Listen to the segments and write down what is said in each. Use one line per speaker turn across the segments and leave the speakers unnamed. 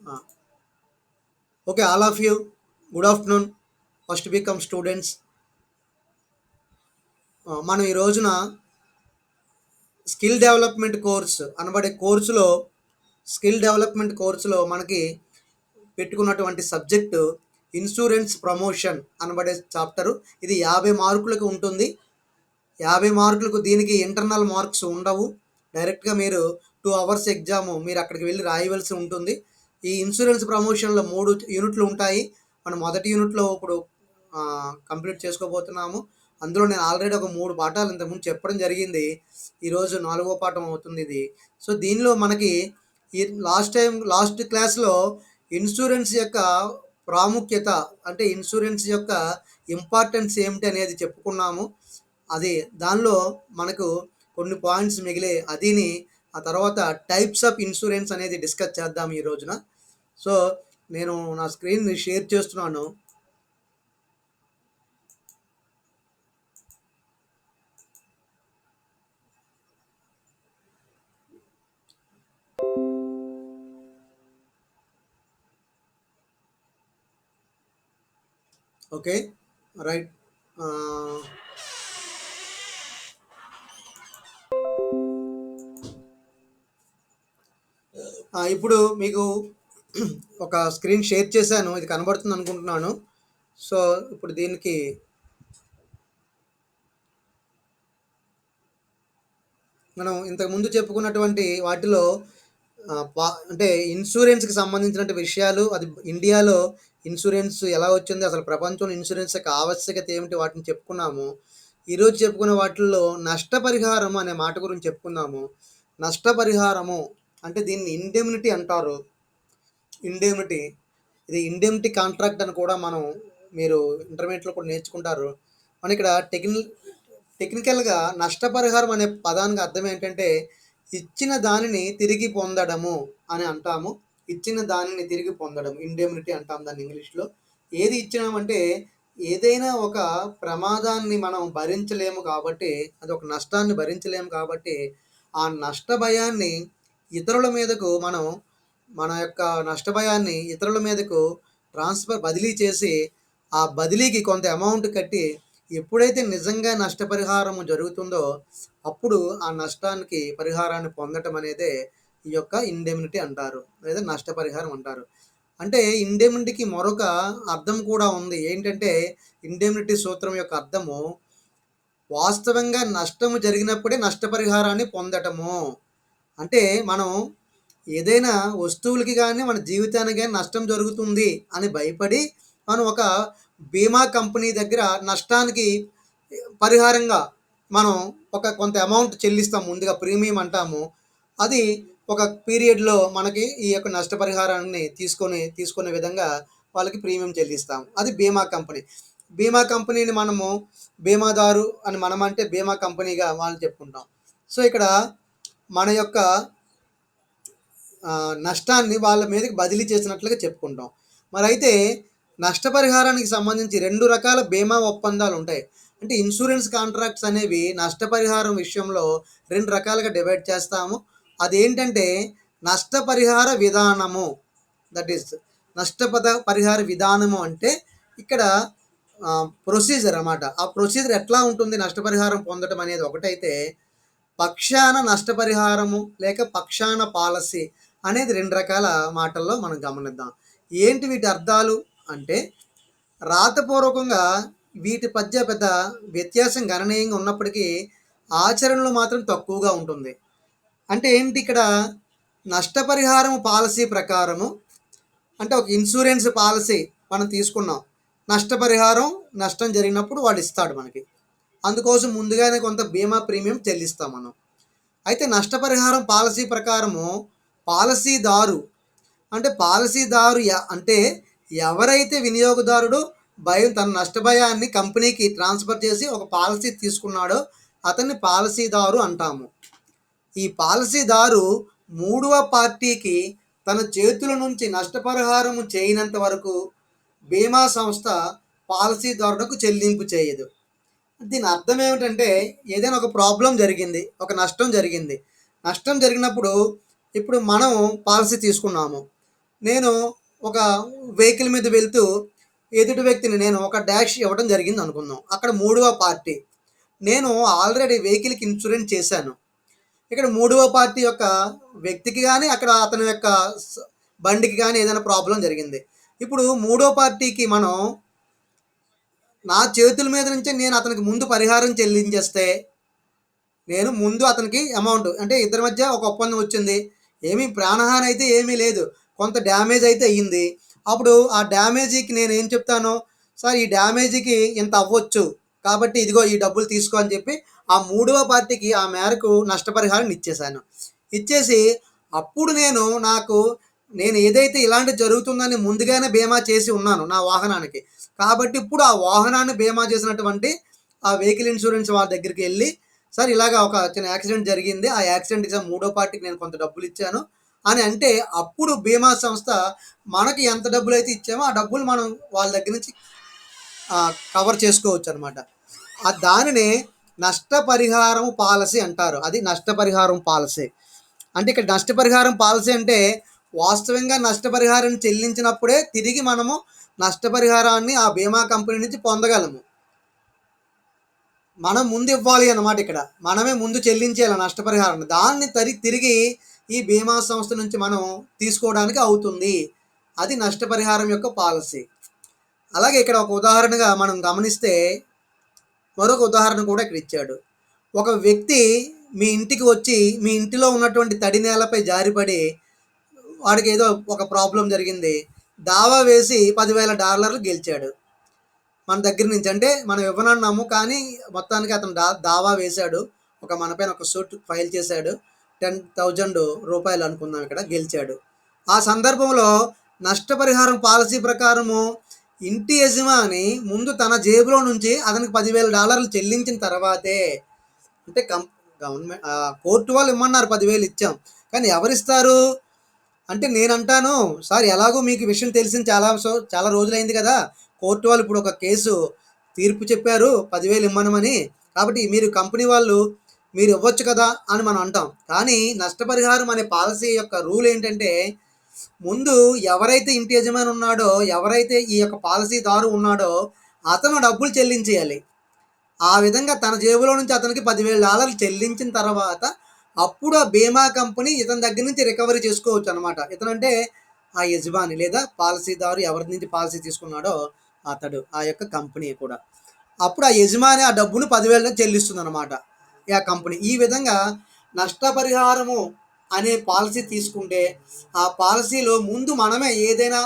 Uh, okay, all of you, good afternoon. First become students. మనం ఈ రోజున skill development course అనబడే కోర్సులో మనకి పెట్టుకున్నటువంటి సబ్జెక్టు ఇన్సూరెన్స్ ప్రమోషన్ అనబడే చాప్టరు. ఇది 50 మార్కులకు ఉంటుంది. 50 మార్కులకు దీనికి ఇంటర్నల్ మార్క్స్ ఉండవు. డైరెక్ట్గా మీరు 2 అవర్స్ ఎగ్జాము మీరు అక్కడికి వెళ్ళి రాయవలసి ఉంటుంది. ఈ ఇన్సూరెన్స్ ప్రమోషన్లో 3 యూనిట్లు ఉంటాయి. మనం మొదటి యూనిట్లో ఇప్పుడు కంప్లీట్ చేసుకోబోతున్నాము. అందులో నేను ఆల్రెడీ ఒక 3 పాఠాలు ఇంతకుముందు చెప్పడం జరిగింది. ఈరోజు 4వ పాఠం అవుతుంది ఇది. సో దీనిలో మనకి ఈ లాస్ట్ క్లాస్లో ఇన్సూరెన్స్ యొక్క ప్రాముఖ్యత, అంటే ఇన్సూరెన్స్ యొక్క ఇంపార్టెన్స్ ఏమిటి అనేది చెప్పుకున్నాము. అది దానిలో మనకు కొన్ని పాయింట్స్ మిగిలే అదిని ఆ తర్వాత టైప్స్ ఆఫ్ ఇన్సూరెన్స్ అనేది డిస్కస్ చేద్దాం ఈ రోజున. సో నేను నా స్క్రీన్ని షేర్ చేస్తున్నాను. Okay, right. ఇప్పుడు మీకు ఒక స్క్రీన్ షేర్ చేశాను. ఇది కనబడుతుంది అనుకుంటున్నాను. సో ఇప్పుడు దీనికి మనం ఇంతకుముందు చెప్పుకున్నటువంటి వాటిలో అంటే ఇన్సూరెన్స్కి సంబంధించిన విషయాలు, అది ఇండియాలో ఇన్సూరెన్స్ ఎలా వచ్చింది, అసలు ప్రపంచంలో ఇన్సూరెన్స్ యొక్క ఆవశ్యకత ఏమిటి, వాటిని చెప్పుకున్నాము. ఈరోజు చెప్పుకునే వాటిల్లో నష్టపరిహారం అనే మాట గురించి చెప్పుకున్నాము. నష్టపరిహారము అంటే దీన్ని ఇండెమ్నిటీ అంటారు. ఇది ఇండెమ్నిటీ కాంట్రాక్ట్ అని కూడా మీరు ఇంటర్మీడియట్లో కూడా నేర్చుకుంటారు. మన ఇక్కడ టెక్నికల్గా నష్టపరిహారం అనే పదానికి అర్థం ఏంటంటే ఇచ్చిన దానిని తిరిగి పొందడము అని అంటాము. ఇచ్చిన దానిని తిరిగి పొందడం ఇండెమ్నిటీ అంటాం దాన్ని ఇంగ్లీష్లో. ఏది ఇచ్చినామంటే ఏదైనా ఒక ప్రమాదాన్ని మనం భరించలేము కాబట్టి, అది ఒక నష్టాన్ని భరించలేము కాబట్టి ఆ నష్ట భయాన్ని ఇతరుల మీదకు మన యొక్క నష్టభయాన్ని ఇతరుల మీదకు బదిలీ చేసి ఆ బదిలీకి కొంత అమౌంట్ కట్టి ఎప్పుడైతే నిజంగా నష్టపరిహారం జరుగుతుందో అప్పుడు ఆ నష్టానికి పరిహారాన్ని పొందటం అనేదే ఈ యొక్క ఇండెమ్నిటీ అంటారు, లేదా నష్టపరిహారం అంటారు. అంటే ఇండెమ్నిటీకి మరొక అర్థం కూడా ఉంది. ఏంటంటే ఇండెమ్నిటీ సూత్రం యొక్క అర్థము వాస్తవంగా నష్టము జరిగినప్పుడే నష్టపరిహారాన్ని పొందటము. అంటే మనం ఏదైనా వస్తువులకి కానీ మన జీవితానికి కానీ నష్టం జరుగుతుంది అని భయపడి మనం ఒక బీమా కంపెనీ దగ్గర నష్టానికి పరిహారంగా మనం కొంత అమౌంట్ చెల్లిస్తాం. ముందుగా ప్రీమియం అంటాము. అది ఒక పీరియడ్లో మనకి ఈ యొక్క నష్టపరిహారాన్ని తీసుకునే విధంగా వాళ్ళకి ప్రీమియం చెల్లిస్తాం. అది బీమా కంపెనీ. బీమా కంపెనీని మనము బీమాదారు అని అంటే బీమా కంపెనీగా వాళ్ళు చెప్పుకుంటాం. సో ఇక్కడ మన యొక్క నష్టాన్ని వాళ్ళ మీదకి బదిలీ చేసినట్లుగా చెప్పుకుంటాం. మరి అయితే నష్టపరిహారానికి సంబంధించి 2 రకాల బీమా ఒప్పందాలు ఉంటాయి. అంటే ఇన్సూరెన్స్ కాంట్రాక్ట్స్ అనేవి నష్టపరిహారం విషయంలో 2 రకాలుగా డివైడ్ చేస్తాము. అదేంటంటే నష్టపరిహార విధానము, దట్ ఈస్ పరిహార విధానము అంటే ఇక్కడ ప్రొసీజర్ అన్నమాట. ఆ ప్రొసీజర్ ఎట్లా ఉంటుంది నష్టపరిహారం పొందడం అనేది ఒకటైతే, పక్షాన నష్టపరిహారము లేక పక్షాన పాలసీ అనేది 2 రకాల మాటల్లో మనం గమనిద్దాం. ఏంటి వీటి అర్థాలు అంటే, రాతపూర్వకంగా వీటి మధ్య పెద్ద వ్యత్యాసం గణనీయంగా ఉన్నప్పటికీ ఆచరణలో మాత్రం తక్కువగా ఉంటుంది. అంటే ఏంటి, ఇక్కడ నష్టపరిహారం పాలసీ ప్రకారము అంటే ఒక ఇన్సూరెన్స్ పాలసీ మనం తీసుకున్నాం. నష్టపరిహారం నష్టం జరిగినప్పుడు వాడు ఇస్తాడు మనకి. అందుకోసం ముందుగానే కొంత బీమా ప్రీమియం చెల్లిస్తాం మనం. అయితే నష్టపరిహారం పాలసీ ప్రకారము పాలసీదారు అంటే ఎవరైతే వినియోగదారుడు తన నష్టభయాన్ని కంపెనీకి ట్రాన్స్ఫర్ చేసి ఒక పాలసీ తీసుకున్నాడో అతన్ని పాలసీదారు అంటాము. ఈ పాలసీదారు 3వ పార్టీకి తన చేతుల నుంచి నష్టపరిహారము చేయనంత వరకు బీమా సంస్థ పాలసీదారులకు చెల్లింపు చేయదు. దీని అర్థం ఏమిటంటే, ఏదైనా ఒక ప్రాబ్లం జరిగింది, ఒక నష్టం జరిగినప్పుడు ఇప్పుడు మనం పాలసీ తీసుకున్నాము. నేను ఒక వెహికల్ మీద వెళ్తూ ఎదుటి వ్యక్తిని నేను ఒక డాష్ ఇవ్వడం జరిగింది అనుకుందాం. అక్కడ మూడవ పార్టీ. నేను ఆల్రెడీ వెహికల్‌కి ఇన్సూరెన్స్ చేశాను. ఇక్కడ మూడవ పార్టీ యొక్క వ్యక్తికి గాని, అక్కడ అతని యొక్క స్ బండికి గాని ఏదైనా ప్రాబ్లమ్ జరిగింది. ఇప్పుడు మూడో పార్టీకి మనం నా చేతుల మీద నుంచే నేను అతనికి ముందు పరిహారం చెల్లించేస్తే, నేను ముందు అతనికి అమౌంట్ అంటే ఇద్దరి మధ్య ఒక ఒప్పందం వచ్చింది. ఏమీ ప్రాణహాని అయితే ఏమీ లేదు. కొంత డ్యామేజ్ అయితే అయ్యింది. అప్పుడు ఆ డ్యామేజీకి నేనేం చెప్తాను, సార్ ఈ డ్యామేజీకి ఇంత అవ్వచ్చు. కాబట్టి ఇదిగో ఈ డబ్బులు తీసుకో అని చెప్పి ఆ మూడవ పార్టీకి ఆ మేరకు నష్టపరిహారం ఇచ్చేశాను. ఇచ్చేసి అప్పుడు నేను ఏదైతే ఇలాంటిది జరుగుతుందని ముందుగానే బీమా చేసి ఉన్నాను నా వాహనానికి. కాబట్టి ఇప్పుడు ఆ వాహనాన్ని బీమా చేసినటువంటి ఆ వెహికల్ ఇన్సూరెన్స్ వాళ్ళ దగ్గరికి వెళ్ళి, సార్ ఇలాగ ఒక చిన్న యాక్సిడెంట్ జరిగింది. ఆ యాక్సిడెంట్‌కి మూడో పార్టీకి నేను కొంత డబ్బులిచ్చాను అని అంటే, అప్పుడు బీమా సంస్థ మనకి ఎంత డబ్బులైతే ఇచ్చామో, ఆ డబ్బులు మనం వాళ్ళ దగ్గర నుంచి కవర్ చేసుకోవచ్చనమాట. దానినే నష్టపరిహారం పాలసీ అంటారు. అది నష్టపరిహారం పాలసీ. అంటే ఇక్కడ నష్టపరిహారం పాలసీ అంటే, వాస్తవంగా నష్టపరిహారం చెల్లించినప్పుడే తిరిగి మనము నష్టపరిహారాన్ని ఆ బీమా కంపెనీ నుంచి పొందగలము. మనం ముందు ఇవ్వాలి అన్నమాట ఇక్కడ. మనమే ముందు చెల్లించేయాలి నష్టపరిహారాన్ని. దాన్ని తిరిగి ఈ బీమా సంస్థ నుంచి మనం తీసుకోవడానికి అవుతుంది. అది నష్టపరిహారం యొక్క పాలసీ. అలాగే ఇక్కడ ఒక ఉదాహరణగా మనం గమనిస్తే, మరొక ఉదాహరణ కూడా ఇక్కడ ఇచ్చాడు. ఒక వ్యక్తి మీ ఇంటికి వచ్చి, మీ ఇంటిలో ఉన్నటువంటి తడి నేలపై జారిపడి, వాడికి ఏదో ఒక ప్రాబ్లమ్ జరిగింది. దావా వేసి $10,000 గెలిచాడు. మన దగ్గర నుంచి. అంటే మనం ఇవ్వనన్నాము, కానీ మొత్తానికి అతను దావా వేశాడు. మన పైన ఒక సూట్ ఫైల్ చేశాడు. $10,000 అనుకుందాం ఇక్కడ, గెలిచాడు. ఆ సందర్భంలో నష్టపరిహారం పాలసీ ప్రకారము ఇంటి యజమాని ముందు తన జేబులో నుంచి అతనికి $10,000 చెల్లించిన తర్వాతే, అంటే గవర్నమెంట్ కోర్టు వాళ్ళు ఇమ్మన్నారు, 10,000 ఇచ్చాం. కానీ ఎవరిస్తారు? అంటే నేనంటాను, సార్ ఎలాగో మీకు విషయం తెలిసింది, చాలా రోజులైంది కదా! కోర్టు వాళ్ళు ఇప్పుడు ఒక కేసు తీర్పు చెప్పారు 10,000 ఇమ్మనమని. కాబట్టి మీరు కంపెనీ వాళ్ళు మీరు ఇవ్వచ్చు కదా అని మనం అంటాం. కానీ నష్టపరిహారం అనే పాలసీ యొక్క రూల్ ఏంటంటే, ముందు ఎవరైతే ఇంటి యజమాని ఉన్నాడో, ఎవరైతే ఈ యొక్క పాలసీదారు ఉన్నాడో అతను డబ్బులు చెల్లించేయాలి. ఆ విధంగా తన జేబులో నుంచి అతనికి $10,000 చెల్లించిన తర్వాత అప్పుడు ఆ బీమా కంపెనీ ఇతని దగ్గర నుంచి రికవరీ చేసుకోవచ్చు అనమాట. ఇతనంటే ఆ యజమాని లేదా పాలసీదారు ఎవరి నుంచి పాలసీ తీసుకున్నాడో అతడు, ఆ యొక్క కంపెనీ కూడా. అప్పుడు ఆ యజమాని ఆ డబ్బును 10,000 చెల్లిస్తుందనమాట ఆ కంపెనీ. ఈ విధంగా నష్టపరిహారము అనే పాలసీ తీసుకుంటే, ఆ పాలసీలో ముందు మనమే ఏదైనా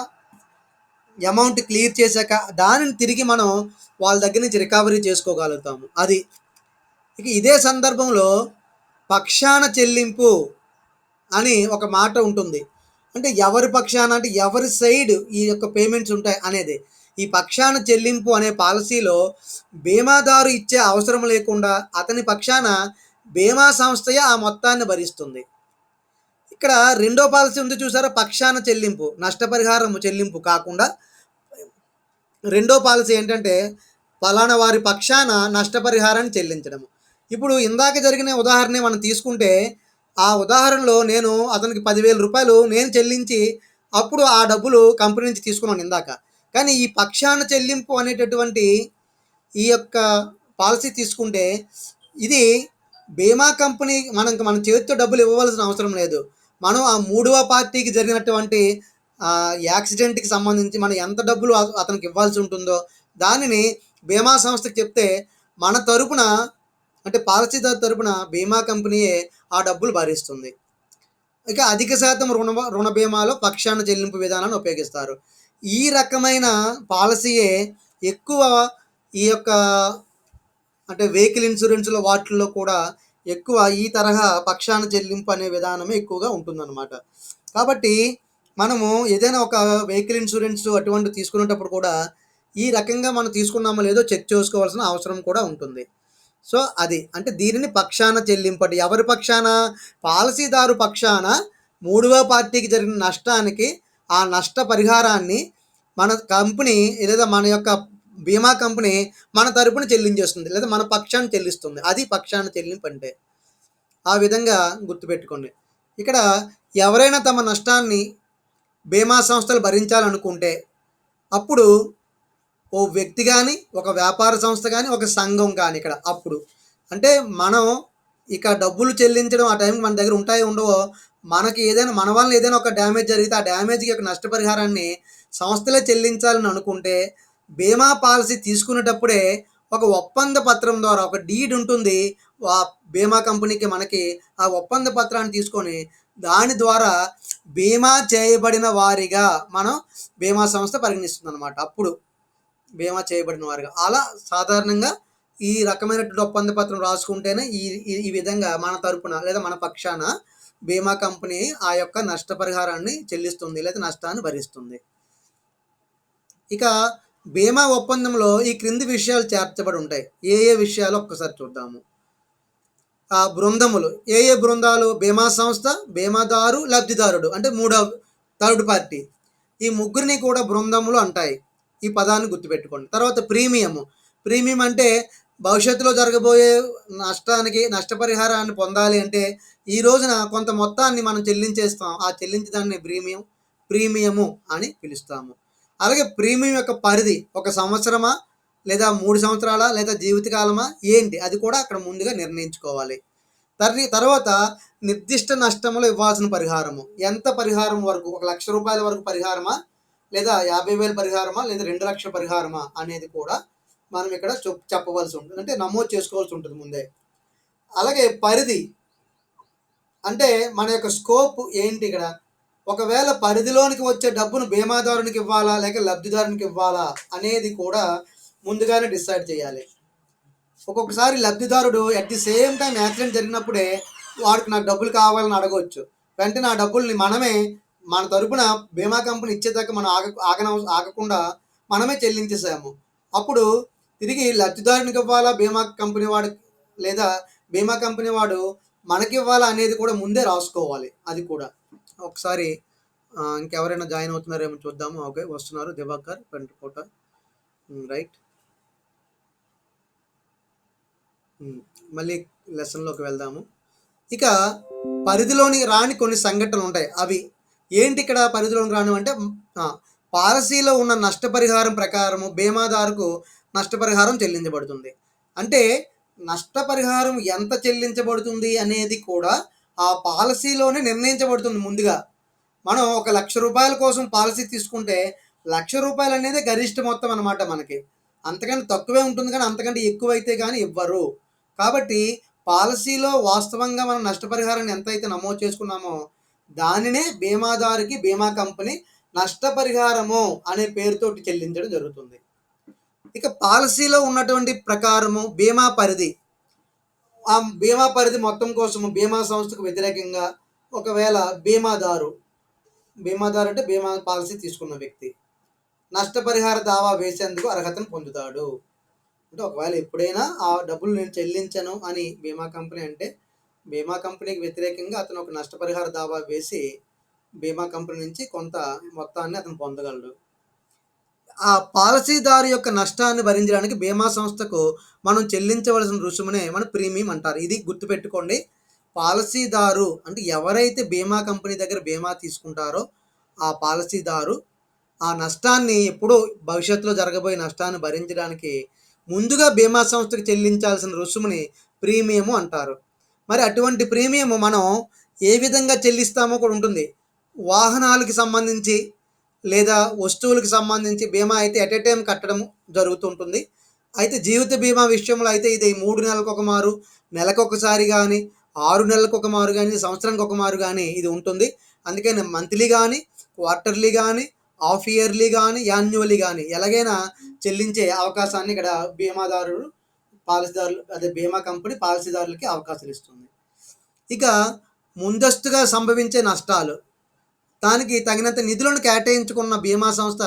అమౌంట్ క్లియర్ చేశాక దానిని తిరిగి మనం వాళ్ళ దగ్గర నుంచి రికవరీ చేసుకోగలుగుతాము. అది. ఇక ఇదే సందర్భంలో పక్షాన చెల్లింపు అని ఒక మాట ఉంటుంది. అంటే ఎవరి పక్షాన, అంటే ఎవరి సైడ్ ఈ యొక్క పేమెంట్స్ ఉంటాయి అనేది. ఈ పక్షాన చెల్లింపు అనే పాలసీలో బీమాదారు ఇచ్చే అవసరం లేకుండా అతని పక్షాన బీమా సంస్థయే ఆ మొత్తాన్ని భరిస్తుంది. ఇక్కడ రెండో పాలసీ ఉంది చూసారా, పక్షాన చెల్లింపు, నష్టపరిహారం చెల్లింపు కాకుండా రెండో పాలసీ ఏంటంటే, పలానా వారి పక్షాన నష్టపరిహారాన్ని చెల్లించడము. ఇప్పుడు ఇందాక జరిగిన ఉదాహరణ మనం తీసుకుంటే, ఆ ఉదాహరణలో నేను అతనికి $10,000 నేను చెల్లించి, అప్పుడు ఆ డబ్బులు కంపెనీ నుంచి తీసుకున్నాను ఇందాక. కానీ ఈ పక్షాన చెల్లింపు అనేటటువంటి ఈ యొక్క పాలసీ తీసుకుంటే, ఇది బీమా కంపెనీ మన చేతితో డబ్బులు ఇవ్వవలసిన అవసరం లేదు. మనం ఆ మూడవ పార్టీకి జరిగినటువంటి యాక్సిడెంట్‌కి సంబంధించి మనం ఎంత డబ్బులు అతనికి ఇవ్వాల్సి ఉంటుందో, దానిని బీమా సంస్థకి చెప్తే మన తరపున, అంటే పాలసీదారు తరపున బీమా కంపెనీయే ఆ డబ్బులు భరిస్తుంది. ఇక అధిక శాతం రుణ బీమాలో పక్షాన చెల్లింపు విధానాన్ని ఉపయోగిస్తారు. ఈ రకమైన పాలసీయే ఎక్కువ ఈ యొక్క, అంటే వెహికల్ ఇన్సూరెన్స్‌లో వాటిల్లో కూడా ఎక్కువ ఈ తరహా పక్షాన చెల్లింపు అనే విధానమే ఎక్కువగా ఉంటుందన్నమాట. కాబట్టి మనము ఏదైనా ఒక వెహికల్ ఇన్సూరెన్స్ అటువంటివి తీసుకునేటప్పుడు కూడా ఈ రకంగా మనం తీసుకున్నామో లేదో చెక్ చేసుకోవాల్సిన అవసరం కూడా ఉంటుంది. సో, అది. అంటే దీనిని పక్షాన చెల్లింపు అంటే ఎవరి పక్షాన? పాలసీదారు పక్షాన మూడవ పార్టీకి జరిగిన నష్టానికి ఆ నష్ట పరిహారాన్ని మన కంపెనీ లేదా మన యొక్క బీమా కంపెనీ మన తరపున చెల్లించేస్తుంది. లేదా మన పక్షాన చెల్లిస్తుంది. అది పక్షాన చెల్లింపు అంటే. ఆ విధంగా గుర్తుపెట్టుకోండి. ఇక్కడ ఎవరైనా తమ నష్టాన్ని బీమా సంస్థలు భరించాలనుకుంటే అప్పుడు ఓ వ్యక్తి కానీ, ఒక వ్యాపార సంస్థ కానీ, ఒక సంఘం కానీ ఇక్కడ అప్పుడు అంటే మనం ఇక డబ్బులు చెల్లించడం ఆ టైంకి మన దగ్గర ఉంటాయో ఉండవో, మనకి ఏదైనా మన వల్ల ఏదైనా ఒక డ్యామేజ్ జరిగితే ఆ డ్యామేజ్కి యొక్క నష్టపరిహారాన్ని సంస్థలే చెల్లించాలని అనుకుంటే బీమా పాలసీ తీసుకునేటప్పుడే ఒక ఒప్పంద పత్రం ద్వారా ఒక డీడ్ ఉంటుంది ఆ బీమా కంపెనీకి మనకి. ఆ ఒప్పంద పత్రాన్ని తీసుకొని దాని ద్వారా బీమా చేయబడిన వారిగా మనం బీమా సంస్థ పరిగణిస్తుంది అనమాట. అప్పుడు బీమా చేయబడిన వారుగా అలా సాధారణంగా ఈ రకమైనటువంటి ఒప్పంద పత్రం రాసుకుంటేనే ఈ ఈ ఈ విధంగా మన తరపున లేదా మన పక్షాన బీమా కంపెనీ ఆ యొక్క నష్టపరిహారాన్ని చెల్లిస్తుంది లేదా నష్టాన్ని భరిస్తుంది. ఇక బీమా ఒప్పందంలో ఈ క్రింది విషయాలు చేర్చబడి ఉంటాయి. ఏ ఏ విషయాలు ఒక్కసారి చూద్దాము. ఆ బృందములు ఏ ఏ బృందాలు? బీమా సంస్థ, బీమాదారు, లబ్ధిదారుడు అంటే మూడవ థర్డ్ పార్టీ. ఈ ముగ్గురిని కూడా బృందములు అంటాయి. ఈ పదాన్ని గుర్తుపెట్టుకోండి. తర్వాత ప్రీమియము. ప్రీమియం అంటే భవిష్యత్తులో జరగబోయే నష్టానికి నష్టపరిహారాన్ని పొందాలి అంటే ఈ రోజున కొంత మొత్తాన్ని మనం చెల్లించేస్తాం. ఆ చెల్లించడాన్ని ప్రీమియము అని పిలుస్తాము. అలాగే ప్రీమియం యొక్క పరిధి 1 సంవత్సరమా లేదా 3 సంవత్సరాలా లేదా జీవితకాలమా ఏంటి అది కూడా అక్కడ ముందుగా నిర్ణయించుకోవాలి. తర్వాత నిర్దిష్ట నష్టంలో ఇవ్వాల్సిన పరిహారము. ఎంత పరిహారం వరకు? 1,00,000 రూపాయల వరకు పరిహారమా లేదా 50,000 పరిహారమా లేదా 2,00,000 పరిహారమా అనేది కూడా మనం ఇక్కడ చెప్పవలసి ఉంటుంది. అంటే నమోదు చేసుకోవాల్సి ఉంటుంది ముందే. అలాగే పరిధి అంటే మన యొక్క స్కోప్ ఏంటి ఇక్కడ? ఒకవేళ పరిధిలోనికి వచ్చే డబ్బును బీమాదారునికి ఇవ్వాలా లేక లబ్ధిదారునికి ఇవ్వాలా అనేది కూడా ముందుగానే డిసైడ్ చేయాలి. ఒక్కొక్కసారి లబ్ధిదారుడు at the same time accident జరిగినప్పుడే వాడికి నాకు డబ్బులు కావాలని అడగవచ్చు. వెంటనే ఆ డబ్బుల్ని మనమే మన తరపున బీమా కంపెనీ ఇచ్చేదాకా మనం ఆగకుండా మనమే చెల్లించేసాము. అప్పుడు తిరిగి లబ్ధిదారునికి ఇవ్వాలా బీమా కంపెనీ వాడు లేదా బీమా కంపెనీ వాడు మనకి ఇవ్వాలా అనేది కూడా ముందే రాసుకోవాలి. అది కూడా ఒకసారి ఇంకెవరైనా జాయిన్ అవుతున్నారేమో చూద్దాము. ఓకే, వస్తున్నారు. దివాకర్ పెంటకోట. రైట్. మళ్ళీ లెసన్లోకి వెళ్దాము. ఇక పరిధిలోని రాని కొన్ని సంఘటనలు ఉంటాయి. అవి ఏంటి ఇక్కడ పరిధిలోని రాని అంటే పాలసీలో ఉన్న నష్టపరిహారం ప్రకారము బీమాదారుకు నష్టపరిహారం చెల్లించబడుతుంది. అంటే నష్టపరిహారం ఎంత చెల్లించబడుతుంది అనేది కూడా ఆ పాలసీలోనే నిర్ణయించబడుతుంది ముందుగా. మనం 1,00,000 రూపాయల కోసం పాలసీ తీసుకుంటే 1,00,000 రూపాయలు అనేది గరిష్ట మొత్తం అనమాట మనకి. అంతకంటే తక్కువే ఉంటుంది కానీ అంతకంటే ఎక్కువైతే కానీ ఇవ్వరు. కాబట్టి పాలసీలో వాస్తవంగా మనం నష్టపరిహారాన్ని ఎంతైతే నమోదు చేసుకున్నామో దానినే బీమాదారుకి బీమా కంపెనీ నష్టపరిహారము అనే పేరుతోటి చెల్లించడం జరుగుతుంది. ఇక పాలసీలో ఉన్నటువంటి ప్రకారము బీమా పరిధి, ఆ బీమా పరిధి మొత్తం కోసము బీమా సంస్థకు వ్యతిరేకంగా ఒకవేళ బీమాదారు అంటే బీమా పాలసీ తీసుకున్న వ్యక్తి నష్టపరిహార దావా వేసేందుకు అర్హతను పొందుతాడు. అంటే ఒకవేళ ఎప్పుడైనా ఆ డబ్బులు నేను చెల్లించను అని బీమా కంపెనీ అంటే బీమా కంపెనీకి వ్యతిరేకంగా అతను ఒక నష్టపరిహార దావా వేసి బీమా కంపెనీ నుంచి కొంత మొత్తాన్ని అతను పొందగలడు. ఆ పాలసీదారు యొక్క నష్టాన్ని భరించడానికి బీమా సంస్థకు మనం చెల్లించవలసిన రుసుమునే మనం ప్రీమియం అంటారు. ఇది గుర్తుపెట్టుకోండి. పాలసీదారు అంటే ఎవరైతే బీమా కంపెనీ దగ్గర బీమా తీసుకుంటారో ఆ పాలసీదారు ఆ నష్టాన్ని ఎప్పుడో భవిష్యత్తులో జరగబోయే నష్టాన్ని భరించడానికి ముందుగా బీమా సంస్థకు చెల్లించాల్సిన రుసుముని ప్రీమియము అంటారు. మరి అటువంటి ప్రీమియము మనం ఏ విధంగా చెల్లిస్తామో కూడా ఉంటుంది. వాహనాలకి సంబంధించి లేదా వస్తువులకు సంబంధించి బీమా అయితే ఎట్ ఏ టైం కట్టడం జరుగుతుంటుంది. అయితే జీవిత బీమా విషయంలో అయితే ఇది 3 నెలలకు ఒక మారు, నెలకొకసారి కానీ, 6 నెలలకు ఒక మారు కానీ, సంవత్సరానికి ఒక మారు కానీ ఇది ఉంటుంది. అందుకని మంత్లీ కానీ, క్వార్టర్లీ కానీ, హాఫ్ ఇయర్లీ కానీ, యాన్యువల్లీ కానీ ఎలాగైనా చెల్లించే అవకాశాన్ని ఇక్కడ బీమాదారుడు బీమా కంపెనీ పాలసీదారులకి అవకాశాలు ఇస్తుంది. ఇక ముందస్తుగా సంభవించే నష్టాలు, దానికి తగినంత నిధులను కేటాయించుకున్న బీమా సంస్థ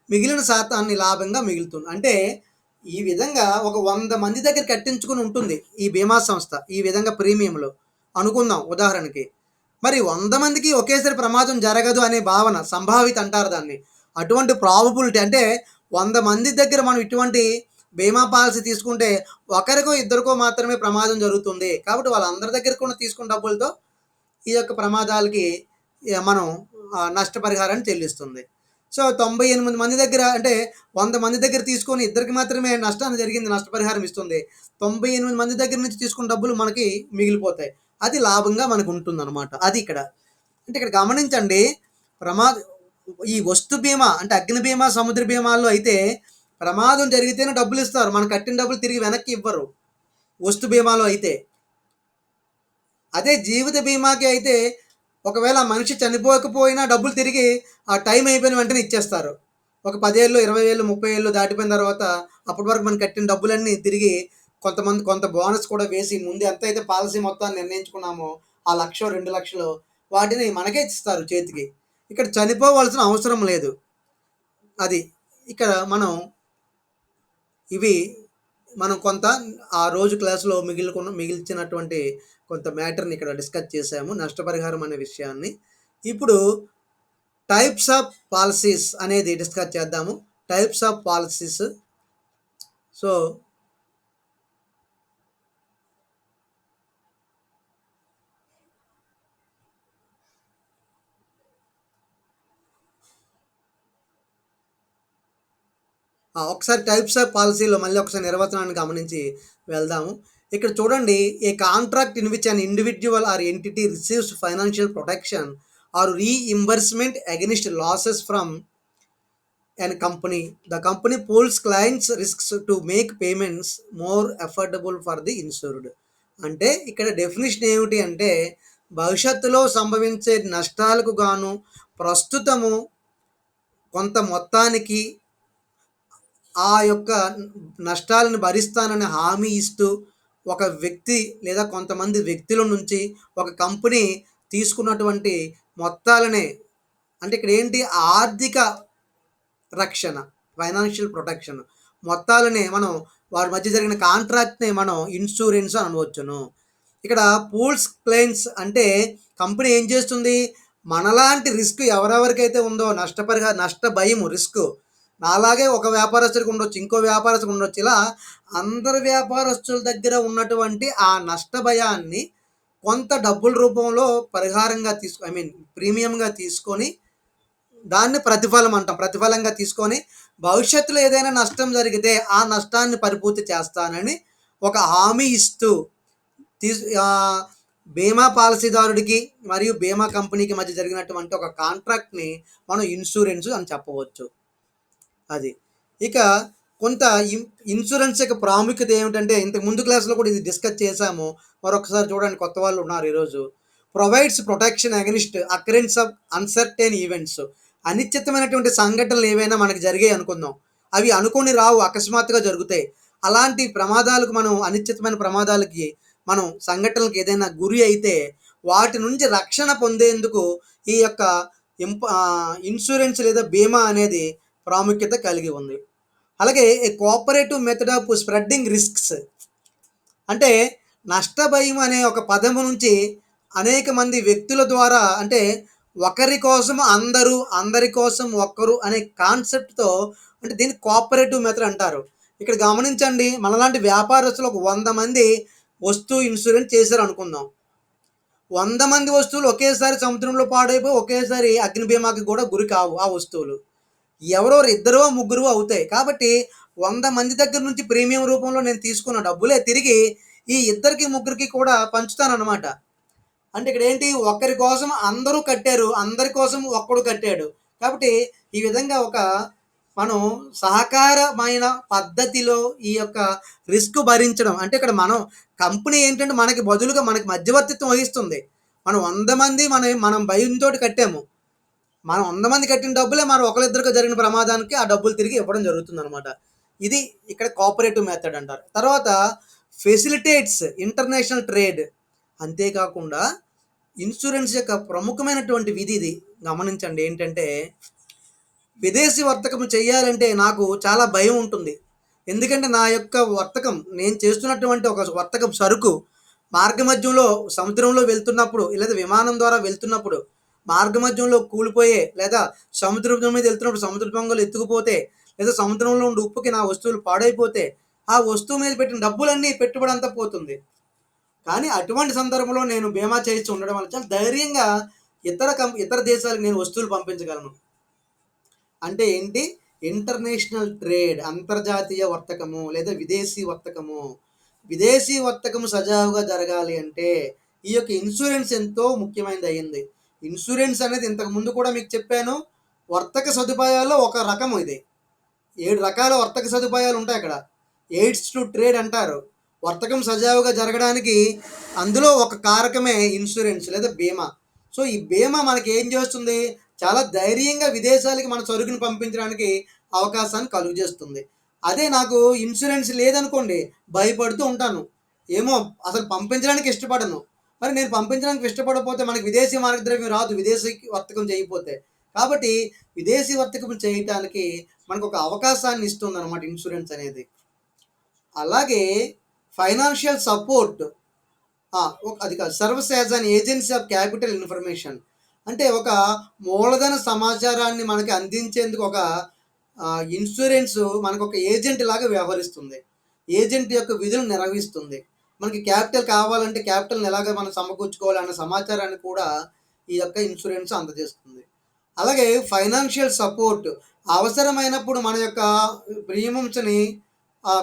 మిగిలిన శాతాన్ని లాభంగా మిగులుతుంది. అంటే ఈ విధంగా ఒక 100 మంది దగ్గర కట్టించుకుని ఉంటుంది ఈ బీమా సంస్థ. ఈ విధంగా ప్రీమియంలు అనుకుందాం ఉదాహరణకి. మరి 100 మందికి ఒకేసారి ప్రమాదం జరగదు అనే భావన సంభావిత అంటారు దాన్ని. అటువంటి ప్రాబబిలిటీ అంటే 100 మంది దగ్గర మనం ఇటువంటి బీమా పాలసీ తీసుకుంటే ఒకరికో ఇద్దరికో మాత్రమే ప్రమాదం జరుగుతుంది. కాబట్టి వాళ్ళందరి దగ్గర కూడా తీసుకున్న డబ్బులతో ఈ యొక్క ప్రమాదాలకి మనం నష్టపరిహారాన్ని చెల్లిస్తుంది. సో, 98 మంది దగ్గర అంటే 100 మంది దగ్గర తీసుకొని ఇద్దరికి మాత్రమే నష్టాన్ని జరిగింది నష్టపరిహారం ఇస్తుంది. 98 మంది దగ్గర నుంచి తీసుకున్న డబ్బులు మనకి మిగిలిపోతాయి. అది లాభంగా మనకుంటుందనమాట. అది ఇక్కడ. అంటే ఇక్కడ గమనించండి. ప్రమాద ఈ వస్తు బీమా అంటే అగ్ని బీమా, సముద్ర బీమాల్లో అయితే ప్రమాదం జరిగితేనే డబ్బులిస్తారు. మనం కట్టిన డబ్బులు తిరిగి వెనక్కి ఇవ్వరు. వస్తు బీమాలో అయితే. అదే జీవిత బీమాకి అయితే ఒకవేళ ఆ మనిషి చనిపోకపోయినా డబ్బులు తిరిగి ఆ టైం అయిపోయిన వెంటనే ఇచ్చేస్తారు. ఒక 10 ఏళ్ళు, 20 ఏళ్ళు, 30 ఏళ్ళు దాటిపోయిన తర్వాత అప్పటి వరకు మనం కట్టిన డబ్బులన్నీ తిరిగి కొంత బోనస్ కూడా వేసి ముందు ఎంతైతే పాలసీ మొత్తాన్ని నిర్ణయించుకున్నామో ఆ 1,00,000, 2,00,000 వాటిని మనకే ఇస్తారు చేతికి. ఇక్కడ చనిపోవాల్సిన అవసరం లేదు. అది. ఇక్కడ మనం ఇవి మనం కొంత ఆ రోజు క్లాస్‌లో మిగిల్చినటువంటి కొంత మ్యాటర్‌ని ఇక్కడ డిస్కస్ చేశాము. నష్టపరిహారం అనే విషయాన్ని. ఇప్పుడు టైప్స్ ఆఫ్ పాలిసీస్ అనేది డిస్కస్ చేద్దాము. Types of policies. సో, ఒకసారి టైప్స్ ఆఫ్ పాలిసీలో మళ్ళీ ఒకసారి నిర్వచనాన్ని గమనించి వెళ్దాము. ఇక్కడ చూడండి, a contract in which an individual or entity receives financial protection or reimbursement against losses from an company. The company pools clients risks to make payments more affordable for the insured. అంటే ఇక్కడ definition ఏమిటి అంటే, భవిష్యత్తులో సంభవించే నష్టాలకు గాను ప్రస్తుతము కొంత మొత్తానికి ఆ యొక్క నష్టాలను భరిస్తానని హామీ ఇస్తూ ఒక వ్యక్తి లేదా కొంతమంది వ్యక్తుల నుంచి ఒక కంపెనీ తీసుకున్నటువంటి మొత్తాలనే, అంటే ఇక్కడ ఏంటి, ఆర్థిక రక్షణ, ఫైనాన్షియల్ ప్రొటెక్షన్ మొత్తాలనే మనం వారి మధ్య జరిగిన కాంట్రాక్ట్‌ని మనం ఇన్సూరెన్స్ అని అనవచ్చును. ఇక్కడ పూల్స్ క్లెయిమ్స్ అంటే కంపెనీ ఏం చేస్తుంది, మనలాంటి రిస్క్ ఎవరెవరికైతే ఉందో నష్ట భయము, రిస్క్ నాలాగే ఒక వ్యాపారస్తుడికి ఉండొచ్చు, ఇంకో వ్యాపారస్తుడికి ఉండొచ్చు. ఇలా అందరు వ్యాపారస్తుల దగ్గర ఉన్నటువంటి ఆ నష్ట భయాన్ని కొంత డబ్బుల రూపంలో పరిహారంగా ప్రీమియంగా తీసుకొని దాన్ని ప్రతిఫలం అంటాం. ప్రతిఫలంగా తీసుకొని భవిష్యత్తులో ఏదైనా నష్టం జరిగితే ఆ నష్టాన్ని పరిపూర్తి చేస్తానని ఒక హామీ ఇస్తూ బీమా పాలసీదారుడికి మరియు బీమా కంపెనీకి మధ్య జరిగినటువంటి ఒక కాంట్రాక్ట్‌ని మనం ఇన్సూరెన్స్ అని చెప్పవచ్చు. అది. ఇక కొంత ఇన్సూరెన్స్ యొక్క ప్రాముఖ్యత ఏమిటంటే, ఇంతకు ముందు క్లాస్‌లో కూడా ఇది డిస్కస్ చేశాము. మరొకసారి చూడండి, కొత్త వాళ్ళు ఉన్నారు ఈరోజు. Provides protection against occurrence of uncertain events. అనిశ్చితమైనటువంటి సంఘటనలు ఏవైనా మనకు జరిగాయి అనుకుందాం. అవి అనుకోని రావు, అకస్మాత్తుగా జరుగుతాయి. అలాంటి ప్రమాదాలకు మనం అనిశ్చితమైన ప్రమాదాలకి మనం సంఘటనలకు ఏదైనా గురి అయితే వాటి నుంచి రక్షణ పొందేందుకు ఈ యొక్క ఇన్సూరెన్స్ లేదా బీమా అనేది ప్రాముఖ్యత కలిగి ఉంది. అలాగే a cooperative method of spreading risks. అంటే నష్టభయం అనే ఒక పదము నుంచి అనేక మంది వ్యక్తుల ద్వారా, అంటే ఒకరి కోసం అందరూ, అందరి కోసం ఒక్కరు అనే కాన్సెప్ట్‌తో, అంటే దీన్ని కోఆపరేటివ్ మెథడ్ అంటారు. ఇక్కడ గమనించండి, మనలాంటి వ్యాపారస్తులు ఒక 100 మంది వస్తువు ఇన్సూరెన్స్ చేశారనుకుందాం. 100 మంది వస్తువులు ఒకేసారి సముద్రంలో పాడైపోయి ఒకేసారి అగ్ని బీమాకి కూడా గురి కావు ఆ వస్తువులు. ఎవరెవరు ఇద్దరో, ముగ్గురో అవుతాయి. కాబట్టి 100 మంది దగ్గర నుంచి ప్రీమియం రూపంలో నేను తీసుకున్న డబ్బులే తిరిగి ఈ ఇద్దరికి, ముగ్గురికి కూడా పంచుతాననమాట. అంటే ఇక్కడేంటి, ఒకరి కోసం అందరూ కట్టారు, అందరి కోసం ఒక్కడు కట్టాడు. కాబట్టి ఈ విధంగా మనం సహకారమైన పద్ధతిలో ఈ యొక్క రిస్క్ భరించడం. అంటే ఇక్కడ మనం కంపెనీ ఏంటంటే మనకి బదులుగా మనకి మధ్యవర్తిత్వం వహిస్తుంది. మనం 100 మంది మనం భయంతోటి కట్టాము. మనం 100 మంది కట్టిన డబ్బులే మనం ఒకళ్ళిద్దరికి జరిగిన ప్రమాదానికి ఆ డబ్బులు తిరిగి ఇవ్వడం జరుగుతుందనమాట. ఇది ఇక్కడ కోఆపరేటివ్ మెథడ్ అంటారు. తర్వాత ఫెసిలిటేట్స్ ఇంటర్నేషనల్ ట్రేడ్. అంతేకాకుండా ఇన్సూరెన్స్ యొక్క ప్రముఖమైనటువంటి విధి ఇది. గమనించండి, ఏంటంటే విదేశీ వర్తకం చేయాలంటే నాకు చాలా భయం ఉంటుంది. ఎందుకంటే నా యొక్క వర్తకం, నేను చేస్తున్నటువంటి ఒక వర్తకం సరుకు మార్గమధ్యంలో సముద్రంలో వెళ్తున్నప్పుడు లేదా విమానం ద్వారా వెళ్తున్నప్పుడు మార్గమధ్యంలో కూలిపోయే, లేదా సముద్రం మీద వెళ్తున్నప్పుడు సముద్ర పొంగలు ఎత్తుకుపోతే, లేదా సముద్రంలో ఉండే ఉప్పుకి నా వస్తువులు పాడైపోతే ఆ వస్తువు మీద పెట్టిన డబ్బులన్నీ పెట్టుబడి అంతా పోతుంది. కానీ అటువంటి సందర్భంలో నేను బీమా చేయించి ఉండడం వల్ల చాలా ధైర్యంగా ఇతర దేశాలకు నేను వస్తువులు పంపించగలను. అంటే ఏంటి? ఇంటర్నేషనల్ ట్రేడ్, అంతర్జాతీయ వర్తకము లేదా విదేశీ వర్తకము. విదేశీ వర్తకము సజావుగా జరగాలి అంటే ఈ యొక్క ఇన్సూరెన్స్ ఎంతో ముఖ్యమైనదయింది. ఇన్సూరెన్స్ అనేది ఇంతకు ముందు కూడా మీకు చెప్పాను. వర్తక సదుపాయాల్లో ఒక రకం ఇది. 7 రకాల వర్తక సదుపాయాలు ఉంటాయి అక్కడ. ఎయిడ్స్ టు ట్రేడ్ అంటారు. వర్తకం సజావుగా జరగడానికి అందులో ఒక కారకమే ఇన్సూరెన్స్ లేదా బీమా. సో, ఈ బీమా మనకి ఏం చేస్తుంది? చాలా ధైర్యంగా విదేశాలకి మన సరుకుని పంపించడానికి అవకాశాన్ని కలుగజేస్తుంది. అదే నాకు ఇన్సూరెన్స్ లేదనుకోండి, భయపడుతూ ఉంటాను. ఏమో అసలు పంపించడానికి ఇష్టపడను. మరి నేను పంపించడానికి ఇష్టపడకపోతే మనకి విదేశీ మార్గద్రవ్యం రాదు, విదేశీ వర్తకం చేయకపోతే. కాబట్టి విదేశీ వర్తకం చేయటానికి మనకొక అవకాశాన్ని ఇస్తుందనమాట ఇన్సూరెన్స్ అనేది. అలాగే ఫైనాన్షియల్ సపోర్ట్. అది కాదు. Serves as an agency of capital information. అంటే ఒక మూలధన సమాచారాన్ని మనకి అందించేందుకు ఒక ఇన్సూరెన్స్ మనకొక ఏజెంట్ లాగా వ్యవహరిస్తుంది. ఏజెంట్ యొక్క విధులను నిర్వహిస్తుంది. మనకి క్యాపిటల్ కావాలంటే క్యాపిటల్‌ని ఎలాగ మనం సమకూర్చుకోవాలి అన్న సమాచారాన్ని కూడా ఈ యొక్క ఇన్సూరెన్స్ అందజేస్తుంది. అలాగే ఫైనాన్షియల్ సపోర్ట్. అవసరమైనప్పుడు మన యొక్క ప్రీమియమ్స్‌ని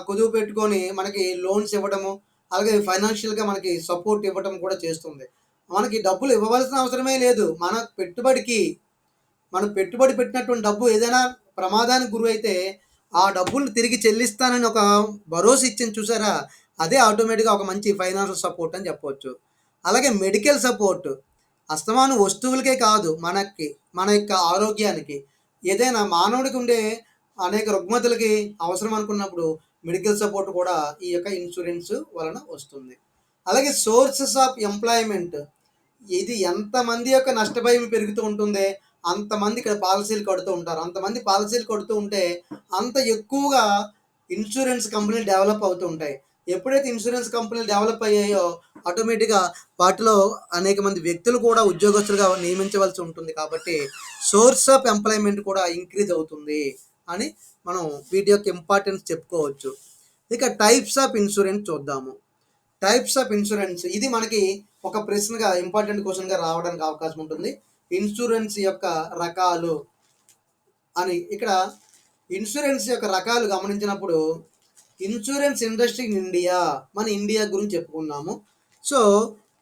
కుదువ పెట్టుకొని మనకి లోన్స్ ఇవ్వడము, అలాగే ఫైనాన్షియల్‌గా మనకి సపోర్ట్ ఇవ్వటం కూడా చేస్తుంది. మనకి డబ్బులు ఇవ్వవలసిన అవసరమే లేదు. మనం పెట్టుబడి పెట్టినటువంటి డబ్బు ఏదైనా ప్రమాదానికి గురైతే, ఆ డబ్బుల్ని తిరిగి చెల్లిస్తానని ఒక భరోసా ఇచ్చింది చూసారా? అదే ఆటోమేటిక్‌గా ఒక మంచి ఫైనాన్షియల్ సపోర్ట్ అని చెప్పవచ్చు. అలాగే మెడికల్ సపోర్ట్. అస్తమానం వస్తువులకే కాదు, మన యొక్క ఆరోగ్యానికి, ఏదైనా మానవుడికి ఉండే అనేక రుగ్మతలకి అవసరం అనుకున్నప్పుడు మెడికల్ సపోర్ట్ కూడా ఈ యొక్క ఇన్సూరెన్స్ వలన వస్తుంది. అలాగే సోర్సెస్ ఆఫ్ ఎంప్లాయ్‌మెంట్. ఇది ఎంతమంది యొక్క నష్టభయం పెరుగుతూ ఉంటుందే, అంతమంది ఇక్కడ పాలిసీలు కడుతూ ఉంటారు. అంతమంది పాలిసీలు కడుతూ ఉంటే, అంత ఎక్కువగా ఇన్సూరెన్స్ కంపెనీలు డెవలప్ అవుతూ ఉంటాయి. ఎప్పుడైతే ఇన్సూరెన్స్ కంపెనీలు డెవలప్ అయ్యాయో, ఆటోమేటిక్‌గా వాటిలో అనేక మంది వ్యక్తులు కూడా ఉద్యోగస్తులుగా నియమించవలసి ఉంటుంది. కాబట్టి సోర్స్ ఆఫ్ ఎంప్లాయ్‌మెంట్ కూడా ఇంక్రీజ్ అవుతుంది అని మనం వీటి యొక్క ఇంపార్టెన్స్ చెప్పుకోవచ్చు. ఇక టైప్స్ ఆఫ్ ఇన్సూరెన్స్ చూద్దాము. టైప్స్ ఆఫ్ ఇన్సూరెన్స్ ఇది మనకి ఒక ప్రశ్నగా ఇంపార్టెంట్ క్వశ్చన్‌గా రావడానికి అవకాశం ఉంటుంది. ఇన్సూరెన్స్ యొక్క రకాలు అని. ఇక్కడ ఇన్సూరెన్స్ యొక్క రకాలు గమనించినప్పుడు ఇన్సూరెన్స్ ఇండస్ట్రీ ఇన్ ఇండియా, మన ఇండియా గురించి చెప్పుకున్నాము. సో,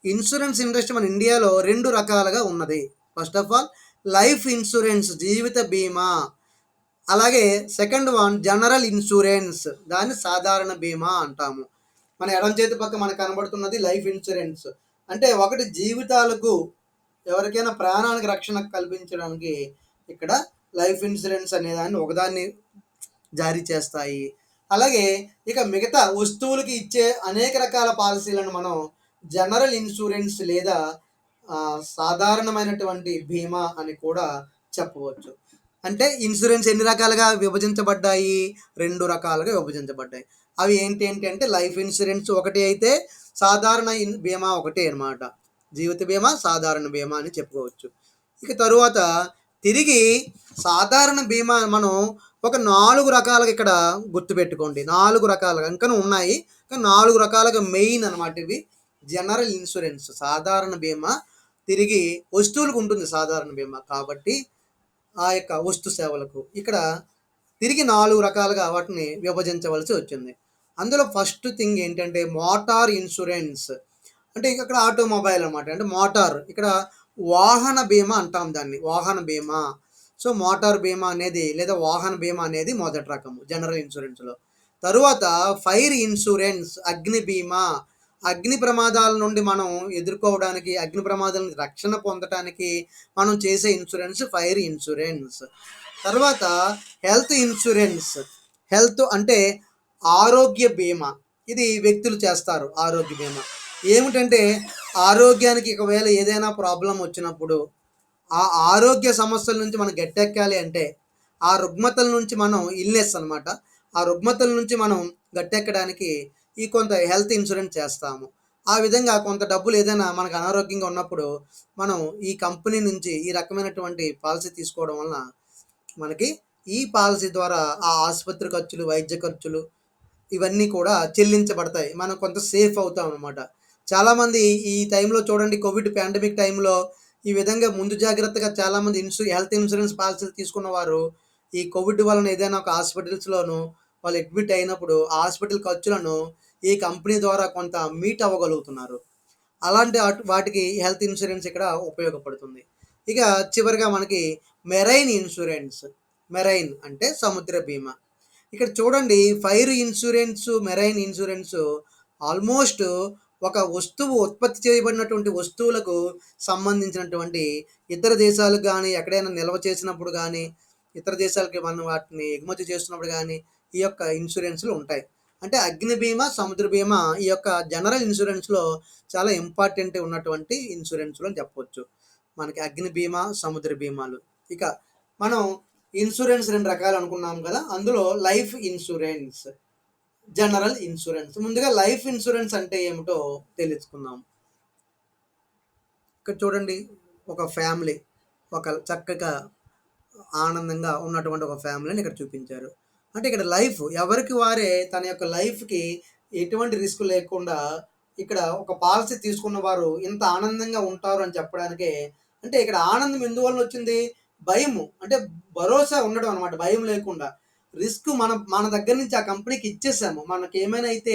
ఇన్సూరెన్స్ ఇండస్ట్రీ మన ఇండియాలో 2 రకాలుగా ఉన్నది. First of all life insurance, జీవిత బీమా. అలాగే సెకండ్ వన్ జనరల్ ఇన్సూరెన్స్, దాన్ని సాధారణ బీమా అంటాము. మన ఎడమ చేతి పక్క మనకు కనబడుతున్నది లైఫ్ ఇన్సూరెన్స్. అంటే ఒకటి జీవితాలకు, ఎవరికైనా ప్రాణానికి రక్షణ కల్పించడానికి ఇక్కడ లైఫ్ ఇన్సూరెన్స్ అనేదాన్ని ఒకదాన్ని జారీ చేస్తాయి. అలాగే ఇక మిగతా వస్తువులకి ఇచ్చే అనేక రకాల పాలసీలను మనం జనరల్ ఇన్సూరెన్స్ లేదా సాధారణమైనటువంటి బీమా అని కూడా చెప్పవచ్చు. అంటే ఇన్సూరెన్స్ ఎన్ని రకాలుగా విభజించబడ్డాయి? 2 రకాలుగా విభజించబడ్డాయి. అవి ఏంటి అంటే లైఫ్ ఇన్సూరెన్స్ ఒకటి అయితే, సాధారణ బీమా ఒకటే అనమాట. జీవిత బీమా, సాధారణ బీమా అని చెప్పుకోవచ్చు. ఇక తరువాత తిరిగి సాధారణ బీమా మనం ఒక 4 రకాలుగా ఇక్కడ గుర్తుపెట్టుకోండి. 4 రకాలుగా ఇంకనూ ఉన్నాయి. కానీ 4 రకాలుగా మెయిన్ అనమాట ఇవి. జనరల్ ఇన్సూరెన్స్ సాధారణ బీమా, తిరిగి వస్తువులకు ఉంటుంది సాధారణ బీమా. కాబట్టి ఆ యొక్క వస్తు సేవలకు ఇక్కడ తిరిగి 4 రకాలుగా వాటిని విభజించవలసి వచ్చింది. అందులో ఫస్ట్ థింగ్ ఏంటంటే మోటార్ ఇన్సూరెన్స్. అంటే ఇక్కడ ఆటోమొబైల్ అనమాట. అంటే మోటార్, ఇక్కడ వాహన బీమా అంటాం దాన్ని. వాహన బీమా. సో, మోటార్ బీమా అనేది లేదా వాహన బీమా అనేది మొదటి రకము జనరల్ ఇన్సూరెన్స్‌లో. తరువాత ఫైర్ ఇన్సూరెన్స్, అగ్ని బీమా. అగ్ని ప్రమాదాల నుండి మనం ఎదుర్కోవడానికి, అగ్ని ప్రమాదాల నుంచి రక్షణ పొందటానికి మనం చేసే ఇన్సూరెన్స్ ఫైర్ ఇన్సూరెన్స్. తర్వాత హెల్త్ ఇన్సూరెన్స్. హెల్త్ అంటే ఆరోగ్య బీమా. ఇది వ్యక్తులు చేస్తారు ఆరోగ్య బీమా. ఏమిటంటే ఆరోగ్యానికి ఒకవేళ ఏదైనా ప్రాబ్లమ్ వచ్చినప్పుడు, ఆ ఆరోగ్య సమస్యల నుంచి మనం గట్టెక్కాలి అంటే, ఆ రుగ్మతల నుంచి మనం ఇల్‌నెస్ అనమాట. ఆ రుగ్మతల నుంచి మనం గట్టెక్కడానికి ఈ కొంత హెల్త్ ఇన్సూరెన్స్ చేస్తాము. ఆ విధంగా కొంత డబ్బులు ఏదైనా మనకు అనారోగ్యంగా ఉన్నప్పుడు మనం ఈ కంపెనీ నుంచి ఈ రకమైనటువంటి పాలసీ తీసుకోవడం వలన మనకి ఈ పాలసీ ద్వారా ఆ ఆసుపత్రి ఖర్చులు, వైద్య ఖర్చులు ఇవన్నీ కూడా చెల్లించబడతాయి. మనం కొంత సేఫ్ అవుతాం అనమాట. చాలామంది ఈ టైంలో చూడండి, కోవిడ్ పాండమిక్ టైంలో ఈ విధంగా ముందు జాగ్రత్తగా చాలామంది హెల్త్ ఇన్సూరెన్స్ పాలసీలు తీసుకున్నవారు ఈ కోవిడ్ వలన ఏదైనా ఒక హాస్పిటల్స్‌లోను వాళ్ళు అడ్మిట్ అయినప్పుడు ఆ హాస్పిటల్ ఖర్చులను ఈ కంపెనీ ద్వారా కొంత మీట్ అవ్వగలుగుతున్నారు. అలాంటి వాటికి హెల్త్ ఇన్సూరెన్స్ ఇక్కడ ఉపయోగపడుతుంది. ఇక చివరిగా మనకి మెరైన్ ఇన్సూరెన్స్. మెరైన్ అంటే సముద్ర బీమా. ఇక్కడ చూడండి fire insurance, marine insurance almost ఒక వస్తువు ఉత్పత్తి చేయబడినటువంటి వస్తువులకు సంబంధించినటువంటి ఇతర దేశాలకు గానీ, ఎక్కడైనా నిల్వ చేసినప్పుడు గానీ, ఇతర దేశాలకి మనం వాటిని ఎగుమతి చేస్తున్నప్పుడు గానీ, ఈ యొక్క ఇన్సూరెన్స్‌లు ఉంటాయి. అంటే అగ్ని బీమా, సముద్ర బీమా ఈ యొక్క జనరల్ ఇన్సూరెన్స్‌లో చాలా ఇంపార్టెంట్ ఉన్నటువంటి ఇన్సూరెన్స్‌లు అని చెప్పొచ్చు. మనకి అగ్ని బీమా, సముద్ర బీమాలు. ఇక మనం ఇన్సూరెన్స్ 2 రకాలు అనుకున్నాం కదా! అందులో లైఫ్ ఇన్సూరెన్స్, జనరల్ ఇన్సూరెన్స్. ముందుగా లైఫ్ ఇన్సూరెన్స్ అంటే ఏమిటో తెలుసుకుందాం. ఇక్కడ చూడండి ఒక ఫ్యామిలీ ఒక చక్కగా ఆనందంగా ఉన్నటువంటి ఒక ఫ్యామిలీని ఇక్కడ చూపించారు. అంటే ఇక్కడ లైఫ్ ఎవరికి వారే తన యొక్క లైఫ్‌కి ఎటువంటి రిస్క్ లేకుండా ఇక్కడ ఒక పాలిసీ తీసుకున్న వారు ఇంత ఆనందంగా ఉంటారు అని చెప్పడానికే అంటే ఇక్కడ ఆనందం ఎందువల్ల వచ్చింది? భయము. అంటే భరోసా ఉండడం అనమాట. భయం లేకుండా. రిస్క్ మనం మన దగ్గర నుంచి ఆ కంపెనీకి ఇచ్చేసాము. మనకేమైనా అయితే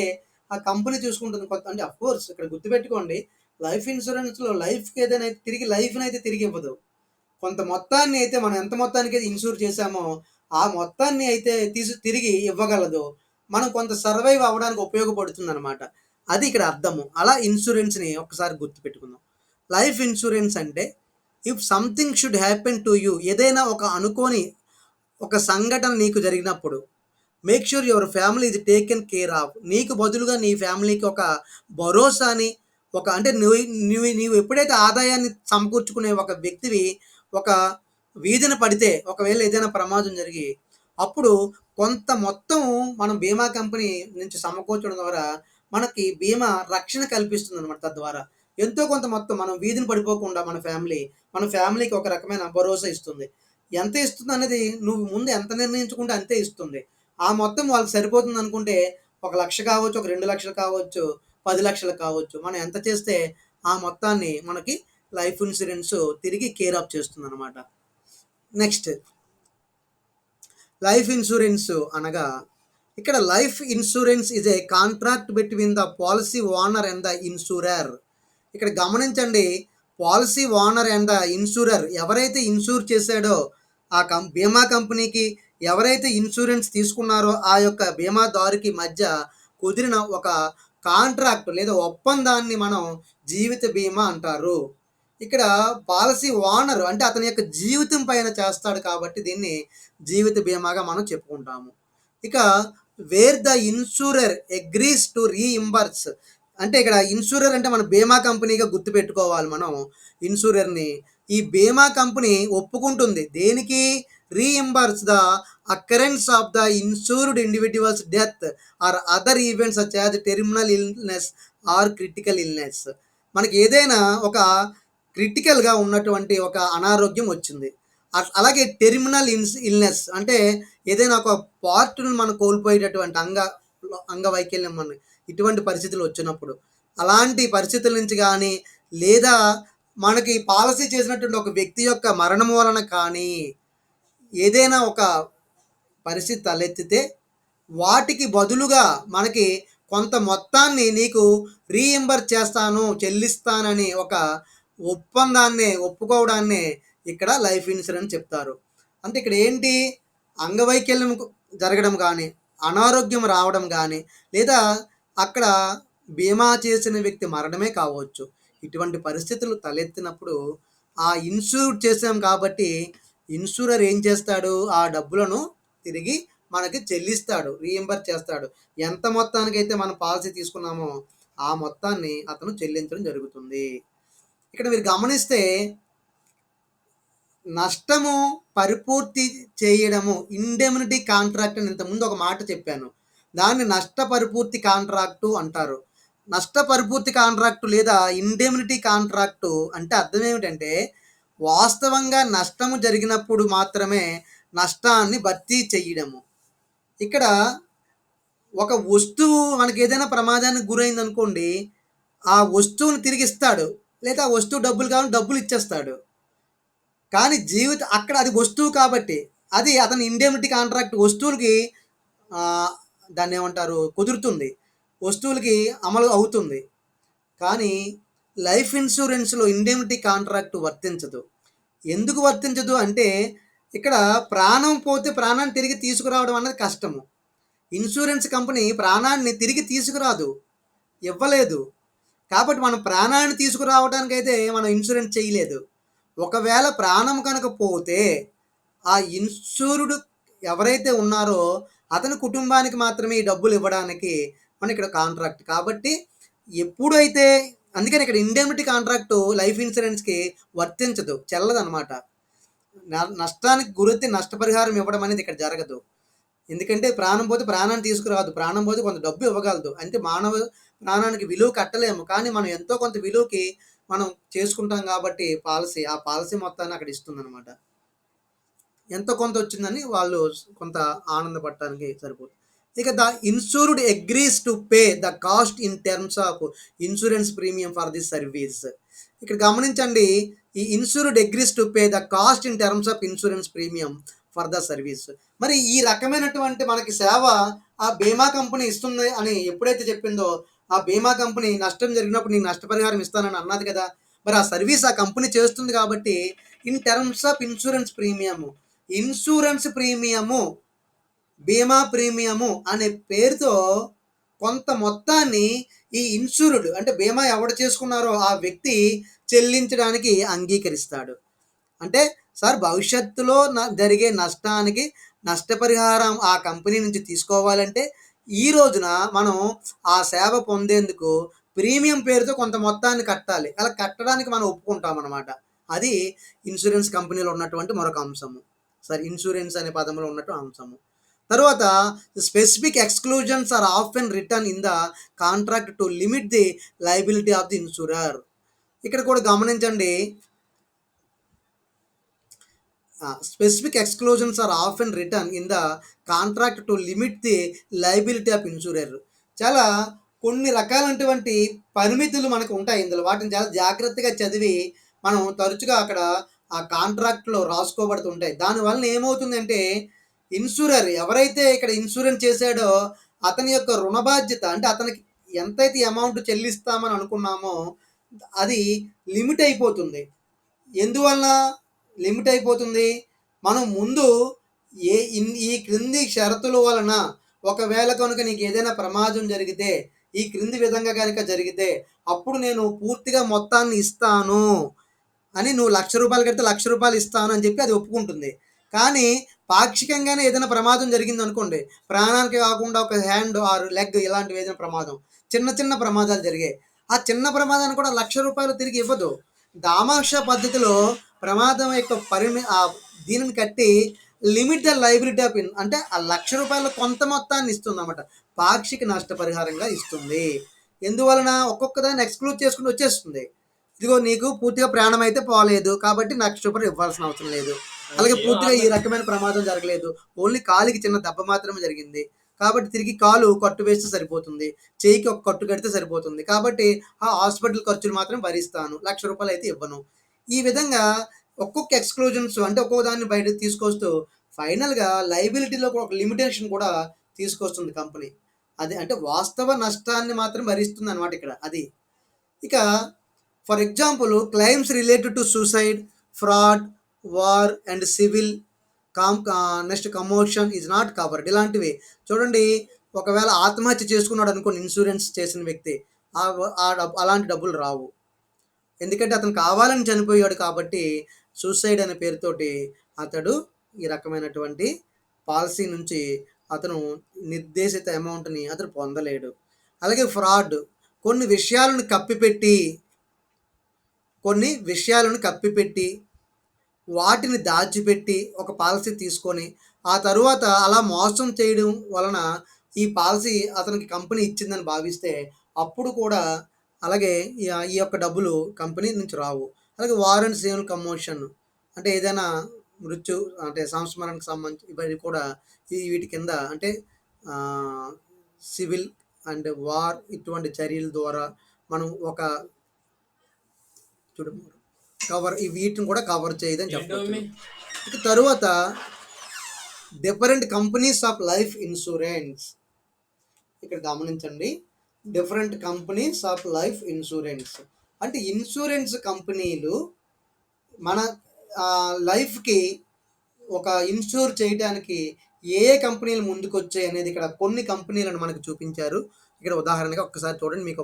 ఆ కంపెనీ చూసుకుంటుంది. అంటే ఆఫ్‌కోర్స్ ఇక్కడ గుర్తుపెట్టుకోండి. లైఫ్ ఇన్స్యూరెన్స్‌లో లైఫ్‌కి ఏదైనా అయితే తిరిగి లైఫ్‌నైతే తిరిగి ఇవ్వదు. కొంత మొత్తాన్ని అయితే మనం ఎంత మొత్తానికైతే ఇన్సూర్ చేశామో, ఆ మొత్తాన్ని అయితే తిరిగి ఇవ్వగలదు. మనం కొంత సర్వైవ్ అవ్వడానికి ఉపయోగపడుతుందనమాట. అది ఇక్కడ అర్థము. అలా ఇన్సూరెన్స్‌ని ఒక్కసారి గుర్తుపెట్టుకుందాం. లైఫ్ ఇన్సూరెన్స్ అంటే if something should happen to you ఏదైనా ఒక అనుకోని ఒక సంఘటన నీకు జరిగినప్పుడు make sure your family is taken care of. నీకు బదులుగా నీ ఫ్యామిలీకి ఒక భరోసాని ఒక అంటే నీవు ఎప్పుడైతే ఆదాయాన్ని సమకూర్చుకునే ఒక వ్యక్తివి ఒక వీధిన పడితే ఒకవేళ ఏదైనా ప్రమాదం జరిగి అప్పుడు కొంత మొత్తం మనం బీమా కంపెనీ నుంచి సమకూర్చడం ద్వారా మనకి బీమా రక్షణ కల్పిస్తుందనమాట. తద్వారా ఎంతో కొంత మొత్తం మనం వీధిన పడిపోకుండా మన ఫ్యామిలీకి ఒక రకమైన భరోసా ఇస్తుంది. ఎంత ఇస్తుందనేది నువ్వు ముందు ఎంత నిర్ణయించుకుంటే అంతే ఇస్తుంది. ఆ మొత్తం వాళ్ళకి సరిపోతుందనుకుంటే 1,00,000 కావచ్చు, ఒక 2,00,000 కావచ్చు, 10,00,000 కావచ్చు. మనం ఎంత చేస్తే ఆ మొత్తాన్ని మనకి లైఫ్ ఇన్సూరెన్స్ తిరిగి కేర్ ఆఫ్ చేస్తుందనమాట. నెక్స్ట్ లైఫ్ ఇన్సూరెన్స్ అనగా ఇక్కడ life insurance is a contract between the policy owner and the insurer. ఇక్కడ గమనించండి policy owner and the insurer ఎవరైతే ఇన్సూర్ చేశాడో ఆ బీమా కంపెనీకి ఎవరైతే ఇన్సూరెన్స్ తీసుకున్నారో ఆ యొక్క బీమాదారుకి మధ్య కుదిరిన ఒక కాంట్రాక్ట్ లేదా ఒప్పందాన్ని మనం జీవిత బీమా అంటారు. ఇక్కడ పాలసీ ఓనర్ అంటే అతని యొక్క జీవితం పైన చేస్తాడు కాబట్టి దీన్ని జీవిత బీమాగా మనం చెప్పుకుంటాము. ఇక where the insurer agrees to reimburse అంటే ఇక్కడ ఇన్సూరర్ అంటే మన బీమా కంపెనీగా గుర్తుపెట్టుకోవాలి మనం ఇన్సూరర్‌ని. ఈ బీమా కంపెనీ ఒప్పుకుంటుంది. దేనికి? Reimburse the occurrence of the insured individuals death or other events such as terminal illness or critical illness. మనకి ఏదైనా ఒక క్రిటికల్‌గా ఉన్నటువంటి ఒక అనారోగ్యం వచ్చింది. అలాగే టెర్మినల్ ఇల్‌నెస్ అంటే ఏదైనా ఒక పార్ట్‌ని మనం కోల్పోయేటటువంటి అంగవైకల్యం ఇటువంటి పరిస్థితులు వచ్చినప్పుడు, అలాంటి పరిస్థితుల నుంచి గానీ, లేదా మనకి పాలసీ చేసినటువంటి ఒక వ్యక్తి యొక్క మరణం వలన కానీ, ఏదైనా ఒక పరిస్థితి తలెత్తితే, వాటికి బదులుగా మనకి కొంత మొత్తాన్ని నీకు రీయింబర్స్ చేస్తాను, చెల్లిస్తానని ఒక ఒప్పుకోవడాన్నే ఇక్కడ లైఫ్ ఇన్సూరెన్స్ చెప్తారు. అంటే ఇక్కడ ఏంటి? అంగవైకల్యం జరగడం గానీ, అనారోగ్యం రావడం గానీ, లేదా అక్కడ బీమా చేసిన వ్యక్తి మరణమే కావచ్చు. ఇటువంటి పరిస్థితులు తలెత్తినప్పుడు ఆ ఇన్సూర్ చేసాం కాబట్టి ఇన్సూరర్ ఏం చేస్తాడు? ఆ డబ్బులను తిరిగి మనకి చెల్లిస్తాడు. రీయింబర్స్ చేస్తాడు. ఎంత మొత్తానికైతే మనం పాలసీ తీసుకున్నామో ఆ మొత్తాన్ని అతను చెల్లించడం జరుగుతుంది. ఇక్కడ మీరు గమనిస్తే నష్టము పరిపూర్తి చేయడము ఇండెమ్నిటీ కాంట్రాక్ట్ అని ఇంతకుముందు ఒక మాట చెప్పాను. దాన్ని నష్ట పరిపూర్తి కాంట్రాక్టు అంటారు. నష్ట పరిపూర్తి కాంట్రాక్టు లేదా ఇండెమ్నిటీ కాంట్రాక్టు అంటే అర్థం ఏమిటంటే వాస్తవంగా నష్టము జరిగినప్పుడు మాత్రమే నష్టాన్ని భర్తీ చెయ్యడము. ఇక్కడ ఒక వస్తువు మనకేదైనా ప్రమాదానికి గురైందనుకోండి, ఆ వస్తువుని తిరిగిస్తాడు. లేదా ఆ వస్తువు డబ్బులు కావాలంటే డబ్బులు ఇచ్చేస్తాడు. కానీ అక్కడ అది వస్తువు కాబట్టి, అది అతని ఇండెమ్నిటీ కాంట్రాక్ట్ వస్తువులకి ఆహ్, దాన్నేమంటారు కుదురుతుంది. వస్తువులకి అమలు అవుతుంది. కానీ లైఫ్ ఇన్స్యూరెన్స్‌లో ఇండెమ్నిటీ కాంట్రాక్ట్ వర్తించదు. ఎందుకు వర్తించదు అంటే, ఇక్కడ ప్రాణం పోతే ప్రాణాన్ని తిరిగి తీసుకురావడం అన్నది కష్టము. ఇన్సూరెన్స్ కంపెనీ ప్రాణాన్ని తిరిగి తీసుకురాదు. ఇవ్వలేదు. కాబట్టి మనం ప్రాణాన్ని తీసుకురావడానికైతే మనం ఇన్సూరెన్స్ చేయలేదు. ఒకవేళ ప్రాణం కనుక పోతే, ఆ ఇన్సూర్డ్ ఎవరైతే ఉన్నారో అతని కుటుంబానికి మాత్రమే ఈ డబ్బులు ఇవ్వడానికి మన ఇక్కడ కాంట్రాక్ట్. కాబట్టి ఎప్పుడైతే అందుకని ఇక్కడ ఇండెమ్నిటీ కాంట్రాక్టు లైఫ్ ఇన్సూరెన్స్‌కి వర్తించదు. చెల్లదనమాట. నష్టానికి గురైతే నష్టపరిహారం ఇవ్వడం అనేది ఇక్కడ జరగదు. ఎందుకంటే ప్రాణం పోతే ప్రాణాన్ని తీసుకురాదు. ప్రాణం పోతే కొంత డబ్బు ఇవ్వగలదు. అంటే మానవ ప్రాణానికి విలువ కట్టలేము. కానీ మనం ఎంతో కొంత విలువకి మనం చేసుకుంటాం కాబట్టి పాలసీ, ఆ పాలసీ మొత్తాన్ని అక్కడ ఇస్తుందనమాట. ఎంతో కొంత వచ్చిందని వాళ్ళు కొంత ఆనందపడటానికి సరిపోతుంది. ఇక the insured agrees to pay the cost in terms of insurance premium for this service. ఇక్కడ గమనించండి. ఈ insured agrees to pay the cost in terms of insurance premium for the service. మరి ఈ రకమైనటువంటి మనకి సేవ ఆ బీమా కంపెనీ ఇస్తుంది అని ఎప్పుడైతే చెప్పిందో, ఆ బీమా కంపెనీ నష్టం జరిగినప్పుడు నీకు నష్టపరిహారం ఇస్తానని అన్నది కదా! మరి ఆ సర్వీస్ ఆ కంపెనీ చేస్తుంది కాబట్టి in terms of insurance premium, insurance premium, బీమా ప్రీమియము అనే పేరుతో కొంత మొత్తాన్ని ఈ ఇన్సూర్డ్ అంటే బీమా ఎవడు చేసుకున్నారో ఆ వ్యక్తి చెల్లించడానికి అంగీకరిస్తాడు. అంటే సార్ భవిష్యత్తులో జరిగే నష్టానికి నష్టపరిహారం ఆ కంపెనీ నుంచి తీసుకోవాలంటే ఈ రోజున మనం ఆ సేవ పొందేందుకు ప్రీమియం పేరుతో కొంత మొత్తాన్ని కట్టాలి. అలా కట్టడానికి మనం ఒప్పుకుంటామనమాట. అది ఇన్సూరెన్స్ కంపెనీలో ఉన్నటువంటి మరొక అంశము. సారీ ఇన్సూరెన్స్ అనే పదంలో ఉన్నట్టు అంశము. తరువాత specific exclusions are often written in the contract to limit the liability of the insurer. ఇక్కడ కూడా గమనించండి. Specific exclusions are often written in the contract to limit the liability of insurer. చాలా కొన్ని రకాలైనటువంటి పరిమితులు మనకు ఉంటాయి ఇందులో. వాటిని చాలా జాగ్రత్తగా చదివి మనం తరచుగా అక్కడ ఆ కాంట్రాక్ట్‌లో రాసుకోబడుతుంటాయి. దానివలన ఏమవుతుందంటే ఇన్సూరర్ ఎవరైతే ఇక్కడ ఇన్సూరెన్స్ చేసాడో అతని యొక్క రుణ బాధ్యత అంటే అతనికి ఎంతైతే అమౌంట్ చెల్లిస్తామని అనుకున్నామో అది లిమిట్ అయిపోతుంది. ఎందువలన లిమిట్ అయిపోతుంది? మనం ముందు ఈ క్రింది షరతుల వలన ఒకవేళ కనుక నీకేదైనా ప్రమాదం జరిగితే, ఈ క్రింది విధంగా గనక జరిగితే, అప్పుడు నేను పూర్తిగా మొత్తాన్ని ఇస్తాను అని నువ్వు రూ. 1,00,000 కడితే రూ. 1,00,000 ఇస్తాను అని చెప్పి అది ఒప్పుకుంటుంది. కానీ పాక్షికంగానే ఏదైనా ప్రమాదం జరిగిందనుకోండి, ప్రాణానికి కాకుండా ఒక హ్యాండ్ ఆర్ లెగ్ ఇలాంటివి ఏదైనా ప్రమాదం. చిన్న చిన్న ప్రమాదాలు జరిగాయి. ఆ చిన్న ప్రమాదాన్ని కూడా రూ. 1,00,000 తిరిగి ఇవ్వదు. దామాషా పద్ధతిలో ప్రమాదం యొక్క దీనిని కట్టి లిమిట్ ద లయబిలిటీ ఆఫ్ అంటే ఆ రూ. 1,00,000 కొంత మొత్తాన్ని ఇస్తుందన్నమాట. పాక్షిక నష్టపరిహారంగా ఇస్తుంది. ఎందువలన ఒక్కొక్క దాన్ని ఎక్స్‌క్లూడ్ చేసుకుంటూ వచ్చేస్తుంది. ఇదిగో నీకు పూర్తిగా ప్రాణం అయితే పోలేదు. కాబట్టి రూ. 1,00,000 ఇవ్వాల్సిన అవసరం లేదు. అలాగే పూర్తిగా ఈ రకమైన ప్రమాదం జరగలేదు. ఓన్లీ కాలికి చిన్న దెబ్బ మాత్రమే జరిగింది. కాబట్టి తిరిగి కాలు కట్టు వేస్తే సరిపోతుంది. చెయ్యికి ఒక కట్టు కడితే సరిపోతుంది. కాబట్టి ఆ హాస్పిటల్ ఖర్చులు మాత్రం భరిస్తాను. రూ. 1,00,000 అయితే ఇవ్వను. ఈ విధంగా ఒక్కొక్క ఎక్స్‌క్లూజన్స్ అంటే ఒక్కొక్క దాన్ని బయటకు తీసుకొస్తూ ఫైనల్‌గా లయబిలిటీలో ఒక లిమిటేషన్ కూడా తీసుకొస్తుంది కంపెనీ. అది అంటే వాస్తవ నష్టాన్ని మాత్రం భరిస్తుందనమాట ఇక్కడ అది. ఇక for example claims related to suicide, fraud, war and civil next commotion is not covered. ఇలాంటివి చూడండి. ఒకవేళ ఆత్మహత్య చేసుకున్నాడు అనుకోండి ఇన్సూరెన్స్ చేసిన వ్యక్తి, అలాంటి డబ్బులు రావు. ఎందుకంటే అతను కావాలని చనిపోయాడు కాబట్టి సూసైడ్ అనే పేరుతోటి అతడు ఈ రకమైనటువంటి పాలసీ నుంచి అతను నిర్దేశిత అమౌంట్‌ని అతను పొందలేడు. అలాగే ఫ్రాడ్ కొన్ని విషయాలను కప్పిపెట్టి వాటిని దాచిపెట్టి ఒక పాలసీ తీసుకొని ఆ తరువాత అలా మోసం చేయడం వలన ఈ పాలసీ అతనికి కంపెనీ ఇచ్చిందని భావిస్తే అప్పుడు కూడా అలాగే ఈ యొక్క డబ్బులు కంపెనీ నుంచి రావు. అలాగే వార్ అండ్ సివిల్ కమోషన్ అంటే ఏదైనా మృత్యు అంటే సంస్మరణకు సంబంధించి ఇవన్నీ కూడా వీటి కింద అంటే సివిల్ అండ్ వార్ ఇటువంటి చర్యల ద్వారా మనం ఒక చూడు వీటిని కూడా కవర్ చేయదని చెప్పవచ్చు. ఇక తరువాత different companies of life insurance. ఇక్కడ గమనించండి, different companies of life insurance అంటే ఇన్సూరెన్స్ కంపెనీలు మన లైఫ్కి ఒక ఇన్సూర్ చేయడానికి ఏ ఏ కంపెనీలు ముందుకు వచ్చాయి అనేది ఇక్కడ కొన్ని కంపెనీలను మనకు చూపించారు. ఇక్కడ ఉదాహరణగా ఒక్కసారి చూడండి, మీకు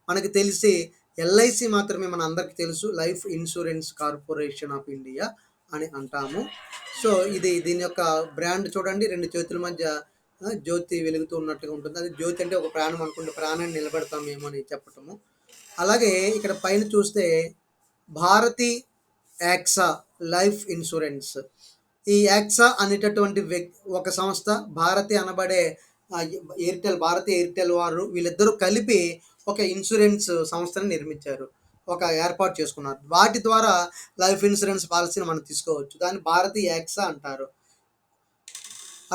మనకి తెలిసి ఎల్ఐసి మాత్రమే మన అందరికీ తెలుసు, life insurance corporation of India అని అంటాము. సో దీని యొక్క బ్రాండ్ చూడండి, రెండు చేతుల మధ్య జ్యోతి వెలుగుతూ ఉన్నట్టుగా ఉంటుంది. అది జ్యోతి అంటే ఒక ప్రాణం అనుకుంటే ప్రాణాన్ని నిలబెడతామేమో అని చెప్పటము. అలాగే ఇక్కడ పైన చూస్తే భారతి యాక్సా లైఫ్ ఇన్సూరెన్స్. ఈ యాక్సా అనేటటువంటి ఒక సంస్థ, భారతి అనబడే భారతీయ ఎయిర్టెల్ వారు వీళ్ళిద్దరూ కలిపి ఒక ఇన్సూరెన్స్ సంస్థని నిర్మించారు, ఏర్పాటు చేసుకున్నారు. వాటి ద్వారా లైఫ్ ఇన్సూరెన్స్ పాలసీని మనం తీసుకోవచ్చు. దాన్ని భారతి యాక్సా అంటారు.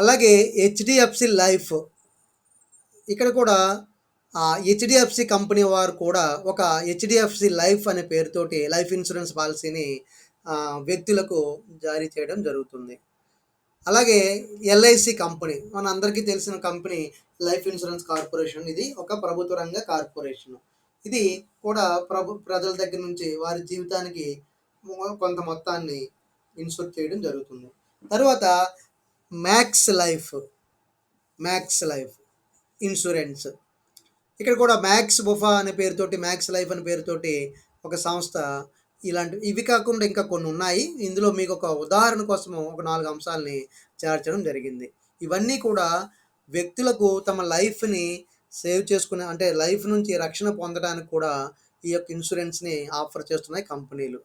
అలాగే హెచ్డిఎఫ్సి లైఫ్, ఇక్కడ కూడా హెచ్డిఎఫ్సి కంపెనీ వారు కూడా ఒక హెచ్డిఎఫ్సి లైఫ్ అనే పేరుతోటి లైఫ్ ఇన్సూరెన్స్ పాలసీని వ్యక్తులకు జారీ చేయడం జరుగుతుంది. అలాగే ఎల్ఐసి కంపెనీ, మన అందరికీ తెలిసిన కంపెనీ లైఫ్ ఇన్సూరెన్స్ కార్పొరేషన్. ఇది ఒక ప్రభుత్వ రంగ కార్పొరేషన్. ఇది కూడా ప్రజల దగ్గర నుంచి వారి జీవితానికి కొంత మొత్తాన్ని ఇన్సూర్ చేయడం జరుగుతుంది. తర్వాత మ్యాక్స్ లైఫ్ ఇన్సూరెన్స్. ఇక్కడ కూడా మ్యాక్స్ బుఫా అనే పేరుతోటి, మ్యాక్స్ లైఫ్ అనే పేరుతోటి ఒక సంస్థ. ఇవి కాకుండా ఇంకా కొన్ని ఉన్నాయి. ఇందులో మీకు ఒక ఉదాహరణ కోసం ఒక 4 అంశాలని చేర్చడం జరిగింది. ఇవన్నీ కూడా వ్యక్తులకు తమ లైఫ్ని సేవ్ చేసుకునే, అంటే లైఫ్ నుంచి రక్షణ పొందడానికి కూడా ఈ యొక్క ఇన్సూరెన్స్ని ఆఫర్ చేస్తున్నాయి కంపెనీలు.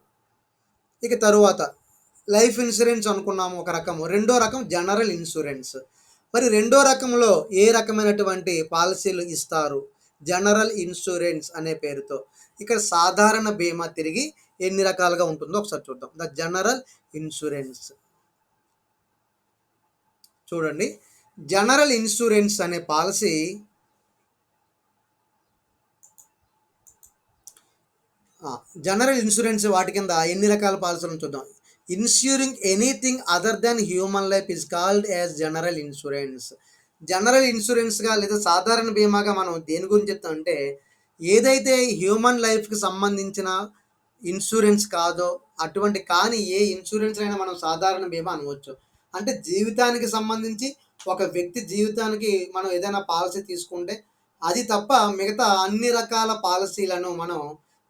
ఇక తరువాత లైఫ్ ఇన్సూరెన్స్ అనుకున్నాము ఒక రకము. రెండో రకం జనరల్ ఇన్సూరెన్స్. మరి రెండో రకంలో ఏ రకమైనటువంటి పాలసీలు ఇస్తారు? జనరల్ ఇన్సూరెన్స్ అనే పేరుతో. ఇక్కడ సాధారణ బీమా తిరిగి ఎన్ని రకాలుగా ఉంటుందో ఒకసారి చూద్దాం. The general insurance. చూడండి, జనరల్ ఇన్సూరెన్స్ అనే పాలసీ జనరల్ ఇన్సూరెన్స్ వాటి కింద ఎన్ని రకాల పాలసీలను చూద్దాం. Insuring anything other than human life is called as general insurance. General ఇన్సూరెన్స్గా లేదా సాధారణ బీమాగా మనం దేని గురించి చెప్తామంటే, ఏదైతే హ్యూమన్ లైఫ్కి సంబంధించిన ఇన్సూరెన్స్ కాదో అటువంటి కానీ ఏ ఇన్సూరెన్స్ అయినా మనం సాధారణ బీమా అనవచ్చు. అంటే జీవితానికి సంబంధించి ఒక వ్యక్తి జీవితానికి మనం ఏదైనా పాలసీ తీసుకుంటే అది తప్ప మిగతా అన్ని రకాల పాలసీలను మనం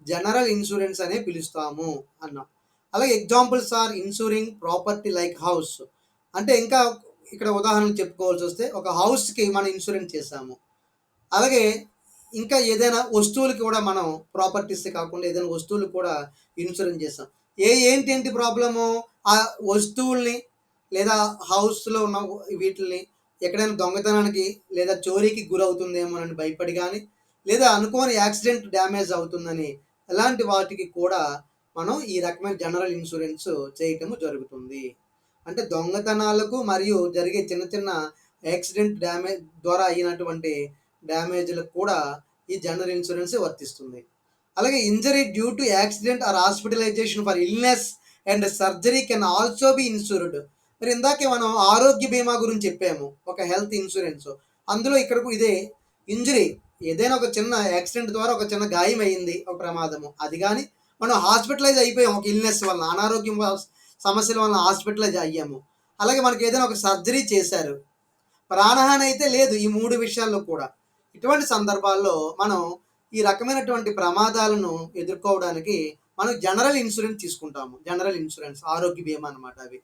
జనరల్ ఇన్సూరెన్స్ అనే పిలుస్తాము అన్నాం. అలాగే examples are insuring property like house. అంటే ఇంకా ఇక్కడ ఉదాహరణలు చెప్పుకోవాల్సి వస్తే, ఒక హౌస్కి మనం ఇన్సూరెన్స్ చేసాము. అలాగే ఇంకా ఏదైనా వస్తువులకి కూడా మనం, ప్రాపర్టీస్ కాకుండా ఏదైనా వస్తువులకు కూడా ఇన్సూరెన్స్ చేస్తాం. ఏంటి ప్రాబ్లము? ఆ వస్తువుల్ని లేదా హౌస్లో ఉన్న వీటిని ఎక్కడైనా దొంగతనానికి లేదా చోరీకి గురవుతుందేమో అని భయపడి కానీ, లేదా అనుకోని యాక్సిడెంట్ డ్యామేజ్ అవుతుందని, అలాంటి వాటికి కూడా మనం ఈ రకమైన జనరల్ ఇన్సూరెన్స్ చేయటము జరుగుతుంది. అంటే దొంగతనాలకు మరియు జరిగే చిన్న చిన్న యాక్సిడెంట్ డ్యామేజ్ ద్వారా అయినటువంటి డ్యామేజ్లకు కూడా ఈ జనరల్ ఇన్సూరెన్స్ వర్తిస్తుంది. అలాగే injury due to accident or hospitalisation for illness and surgery can also be insured. మరి ఇందాకే మనం ఆరోగ్య బీమా గురించి చెప్పాము, ఒక హెల్త్ ఇన్సూరెన్స్. అందులో ఇక్కడ ఇదే ఇంజరీ, ఏదైనా ఒక చిన్న యాక్సిడెంట్ ద్వారా ఒక చిన్న గాయం అయ్యింది, ఒక ప్రమాదము, అది కానీ మనం హాస్పిటలైజ్ అయిపోయాం, ఒక ఇల్నెస్ వల్ల, అనారోగ్యం సమస్యల వల్ల హాస్పిటలైజ్ అయ్యాము. అలాగే మనకి ఏదైనా ఒక సర్జరీ చేశారు, ప్రాణహాని అయితే లేదు. ఈ 3 విషయాల్లో కూడా ఇటువంటి సందర్భాల్లో మనం ఈ రకమైనటువంటి ప్రమాదాలను ఎదుర్కోవడానికి మనం జనరల్ ఇన్సూరెన్స్ తీసుకుంటాము. జనరల్ ఇన్సూరెన్స్ ఆరోగ్య బీమా అనమాట అవి.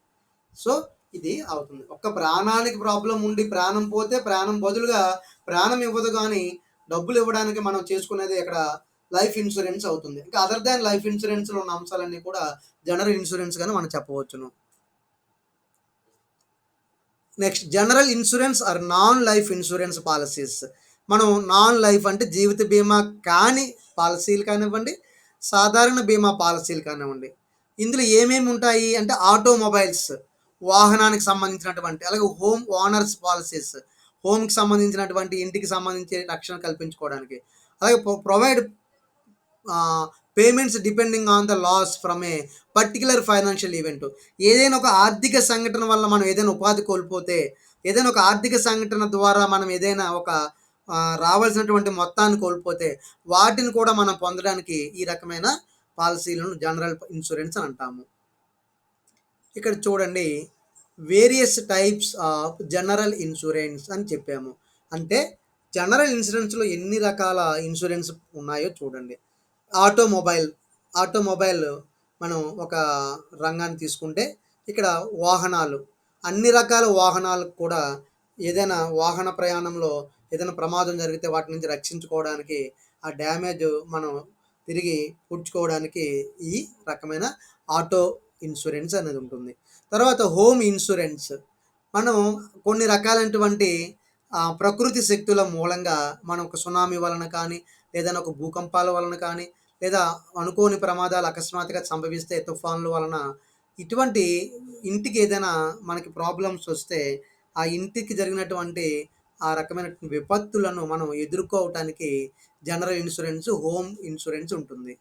సో ఇది అవుతుంది. ఒక్క ప్రాణానికి ప్రాబ్లం ఉండి ప్రాణం పోతే ప్రాణం బదులుగా ప్రాణం ఇవ్వదు, కానీ డబ్బులు ఇవ్వడానికి మనం చేసుకునేది ఇక్కడ లైఫ్ ఇన్సూరెన్స్ అవుతుంది. ఇంకా అదర్ దాన్ లైఫ్ ఇన్సూరెన్స్లో ఉన్న అంశాలన్నీ కూడా జనరల్ ఇన్సూరెన్స్ గానే మనం చెప్పవచ్చును. Next, general insurance or non life insurance policies. మనం నాన్ లైఫ్ అంటే జీవిత బీమా కాని పాలసీలు కానివ్వండి, సాధారణ బీమా పాలసీలు కానివ్వండి. ఇందులో ఏమేమి ఉంటాయి అంటే, ఆటోమొబైల్స్, వాహనానికి సంబంధించినటువంటి, అలాగే హోమ్ ఓనర్స్ పాలసీస్, హోమ్కి సంబంధించినటువంటి ఇంటికి సంబంధించి రక్షణ కల్పించుకోవడానికి. అలాగే provide payments depending on the loss from a particular financial event. ఏదైనా ఒక ఆర్థిక సంఘటన వల్ల మనం ఏదైనా ఉపాధి కోల్పోతే, ఏదైనా ఒక ఆర్థిక సంఘటన ద్వారా మనం ఏదైనా ఒక రావాల్సినటువంటి మొత్తాన్ని కోల్పోతే, వాటిని కూడా మనం పొందడానికి ఈ రకమైన పాలసీలను జనరల్ ఇన్సూరెన్స్ అని అంటాము. ఇక్కడ చూడండి, various types of general insurance అని చెప్పాము. అంటే జనరల్ ఇన్సూరెన్స్‌లో ఎన్ని రకాల ఇన్సూరెన్స్ ఉన్నాయో చూడండి. ఆటోమొబైల్, ఆటోమొబైల్ మనం ఒక రంగాన్ని తీసుకుంటే ఇక్కడ వాహనాలు, అన్ని రకాల వాహనాలకు కూడా ఏదైనా వాహన ప్రయాణంలో ఏదైనా ప్రమాదం జరిగితే వాటి నుంచి రక్షించుకోవడానికి, ఆ డ్యామేజ్ మనం తిరిగి పూడ్చుకోవడానికి ఈ రకమైన ఆటో ఇన్సూరెన్స్ అనేది ఉంటుంది. తర్వాత హోమ్ ఇన్సూరెన్స్. మనం కొన్ని రకాలైనటువంటి ప్రకృతి శక్తుల మూలంగా మనం ఒక సునామీ వలన కానీ, ఏదైనా ఒక భూకంపాల వలన కానీ, లేదా అనుకోని ప్రమాదాలు అకస్మాత్తుగా సంభవిస్తే తుఫాన్ల వలన, ఇటువంటి ఇంటికి ఏదైనా మనకి ప్రాబ్లమ్స్ వస్తే, ఆ ఇంటికి జరిగినటువంటి ఆ రకమైన విపత్తులను మనం ఎదుర్కోవటానికి జనరల్ ఇన్సూరెన్స్, హోమ్ ఇన్సూరెన్స్ ఉంటుంది.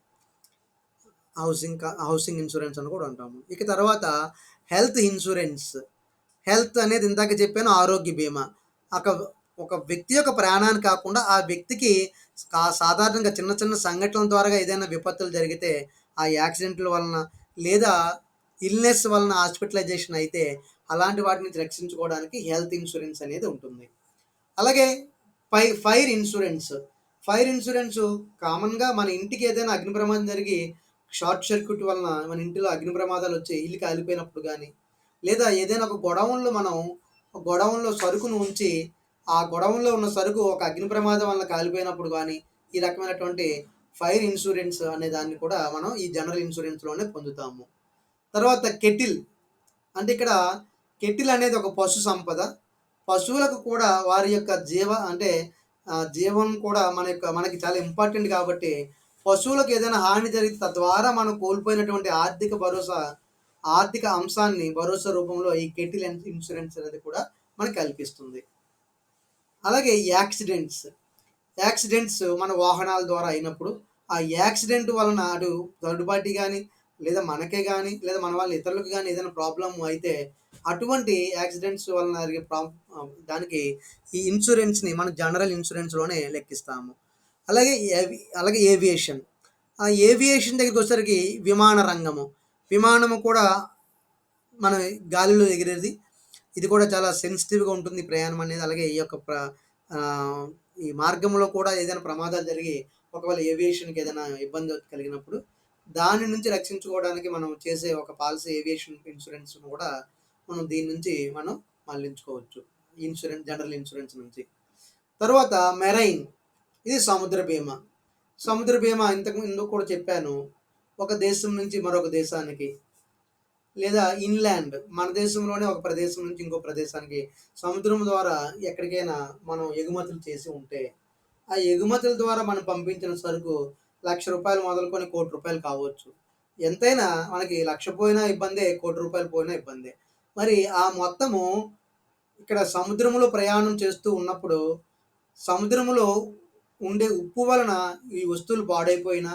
హౌసింగ్ ఇన్సూరెన్స్ అని కూడా అంటాము. ఇక తర్వాత హెల్త్ ఇన్సూరెన్స్. హెల్త్ అనేది ఇందాక చెప్పాను, ఆరోగ్య బీమా. ఒక ఒక వ్యక్తి యొక్క ప్రాణాన్ని కాకుండా ఆ వ్యక్తికి సాధారణంగా చిన్న చిన్న సంఘటనల ద్వారా ఏదైనా విపత్తులు జరిగితే, ఆ యాక్సిడెంట్ల వలన లేదా ఇల్‌నెస్ వలన హాస్పిటలైజేషన్ అయితే అలాంటి వాటి నుంచి రక్షించుకోవడానికి హెల్త్ ఇన్సూరెన్స్ అనేది ఉంటుంది. అలాగే ఫైర్ ఇన్సూరెన్స్. ఫైర్ ఇన్సూరెన్సు కామన్‌గా మన ఇంటికి ఏదైనా అగ్ని ప్రమాదం జరిగి షార్ట్ సర్క్యూట్ వలన మన ఇంటిలో అగ్ని ప్రమాదాలొచ్చి ఇల్లు కాలిపోయినప్పుడు గానీ, లేదా ఏదైనా ఒక గొడౌన్‌లో సరుకును ఉంచి, ఆ గొడౌన్‌లో ఉన్న సరుకు ఒక అగ్ని ప్రమాదం వల్ల కాలిపోయినప్పుడు గానీ, ఈ రకమైనటువంటి ఫైర్ ఇన్సూరెన్స్ అనే దాన్ని కూడా మనం ఈ జనరల్ ఇన్సూరెన్స్‌లోనే పొందుతాము. తర్వాత కెటిల్. అంటే ఇక్కడ కెటిల్ అనేది ఒక పశు సంపద. పశువులకు కూడా వారి యొక్క జీవం కూడా మనకి చాలా ఇంపార్టెంట్ కాబట్టి, పశువులకు ఏదైనా హాని జరిగితే తద్వారా మనం కోల్పోయినటువంటి ఆర్థిక అంశాన్ని భరోసా రూపంలో ఈ కెటిల్ ఇన్సూరెన్స్ అనేది కూడా మనకు కల్పిస్తుంది. అలాగే యాక్సిడెంట్స్. యాక్సిడెంట్స్ మన వాహనాల ద్వారా అయినప్పుడు, ఆ యాక్సిడెంట్ వలన అటు థర్డ్ పార్టీ గానీ, లేదా మనకే గానీ, లేదా మన వాళ్ళ ఇతరులకు గానీ ఏదైనా ప్రాబ్లమ్ అయితే, అటువంటి యాక్సిడెంట్స్ వలన జరిగే దానికి ఈ ఇన్సూరెన్స్‌ని మనం జనరల్ ఇన్సూరెన్స్‌లోనే లెక్కిస్తాము. అలాగే ఏవియేషన్. ఆ ఏవియేషన్ దగ్గరికొచ్చేసరికి విమాన రంగము. విమానము కూడా మనం గాలిలో ఎగిరేది. ఇది కూడా చాలా సెన్సిటివ్‌గా ఉంటుంది ప్రయాణం అనేది. అలాగే ఈ యొక్క ఈ మార్గంలో కూడా ఏదైనా ప్రమాదాలు జరిగి, ఒకవేళ ఏవియేషన్‌కి ఏదైనా ఇబ్బంది కలిగినప్పుడు, దాని నుంచి రక్షించుకోవడానికి మనం చేసే ఒక పాలిసీ ఏవియేషన్ ఇన్సూరెన్స్‌ను కూడా మనం దీని నుంచి మనం మళ్లించుకోవచ్చు. జనరల్ ఇన్సూరెన్స్ నుంచి. తరువాత మెరైన్. ఇది సముద్ర బీమా. సముద్ర బీమా ఇంతకు ముందు కూడా చెప్పాను. ఒక దేశం నుంచి మరొక దేశానికి, లేదా ఇన్‌లాండ్ మన దేశంలోనే ఒక ప్రదేశం నుంచి ఇంకో ప్రదేశానికి సముద్రం ద్వారా ఎక్కడికైనా మనం ఎగుమతులు చేసి ఉంటే, ఆ ఎగుమతుల ద్వారా మనం పంపించిన సరుకు రూ. 1,00,000 మొదలుకొని రూ. 1,00,00,000 కావచ్చు. ఎంతైనా మనకి 1,00,000 పోయినా ఇబ్బందే, రూ. 1,00,00,000 పోయినా ఇబ్బందే. మరి ఆ మొత్తము ఇక్కడ సముద్రంలో ప్రయాణం చేస్తూ ఉన్నప్పుడు, సముద్రములో ఉండే ఉప్పు వలన ఈ వస్తువులు పాడైపోయినా,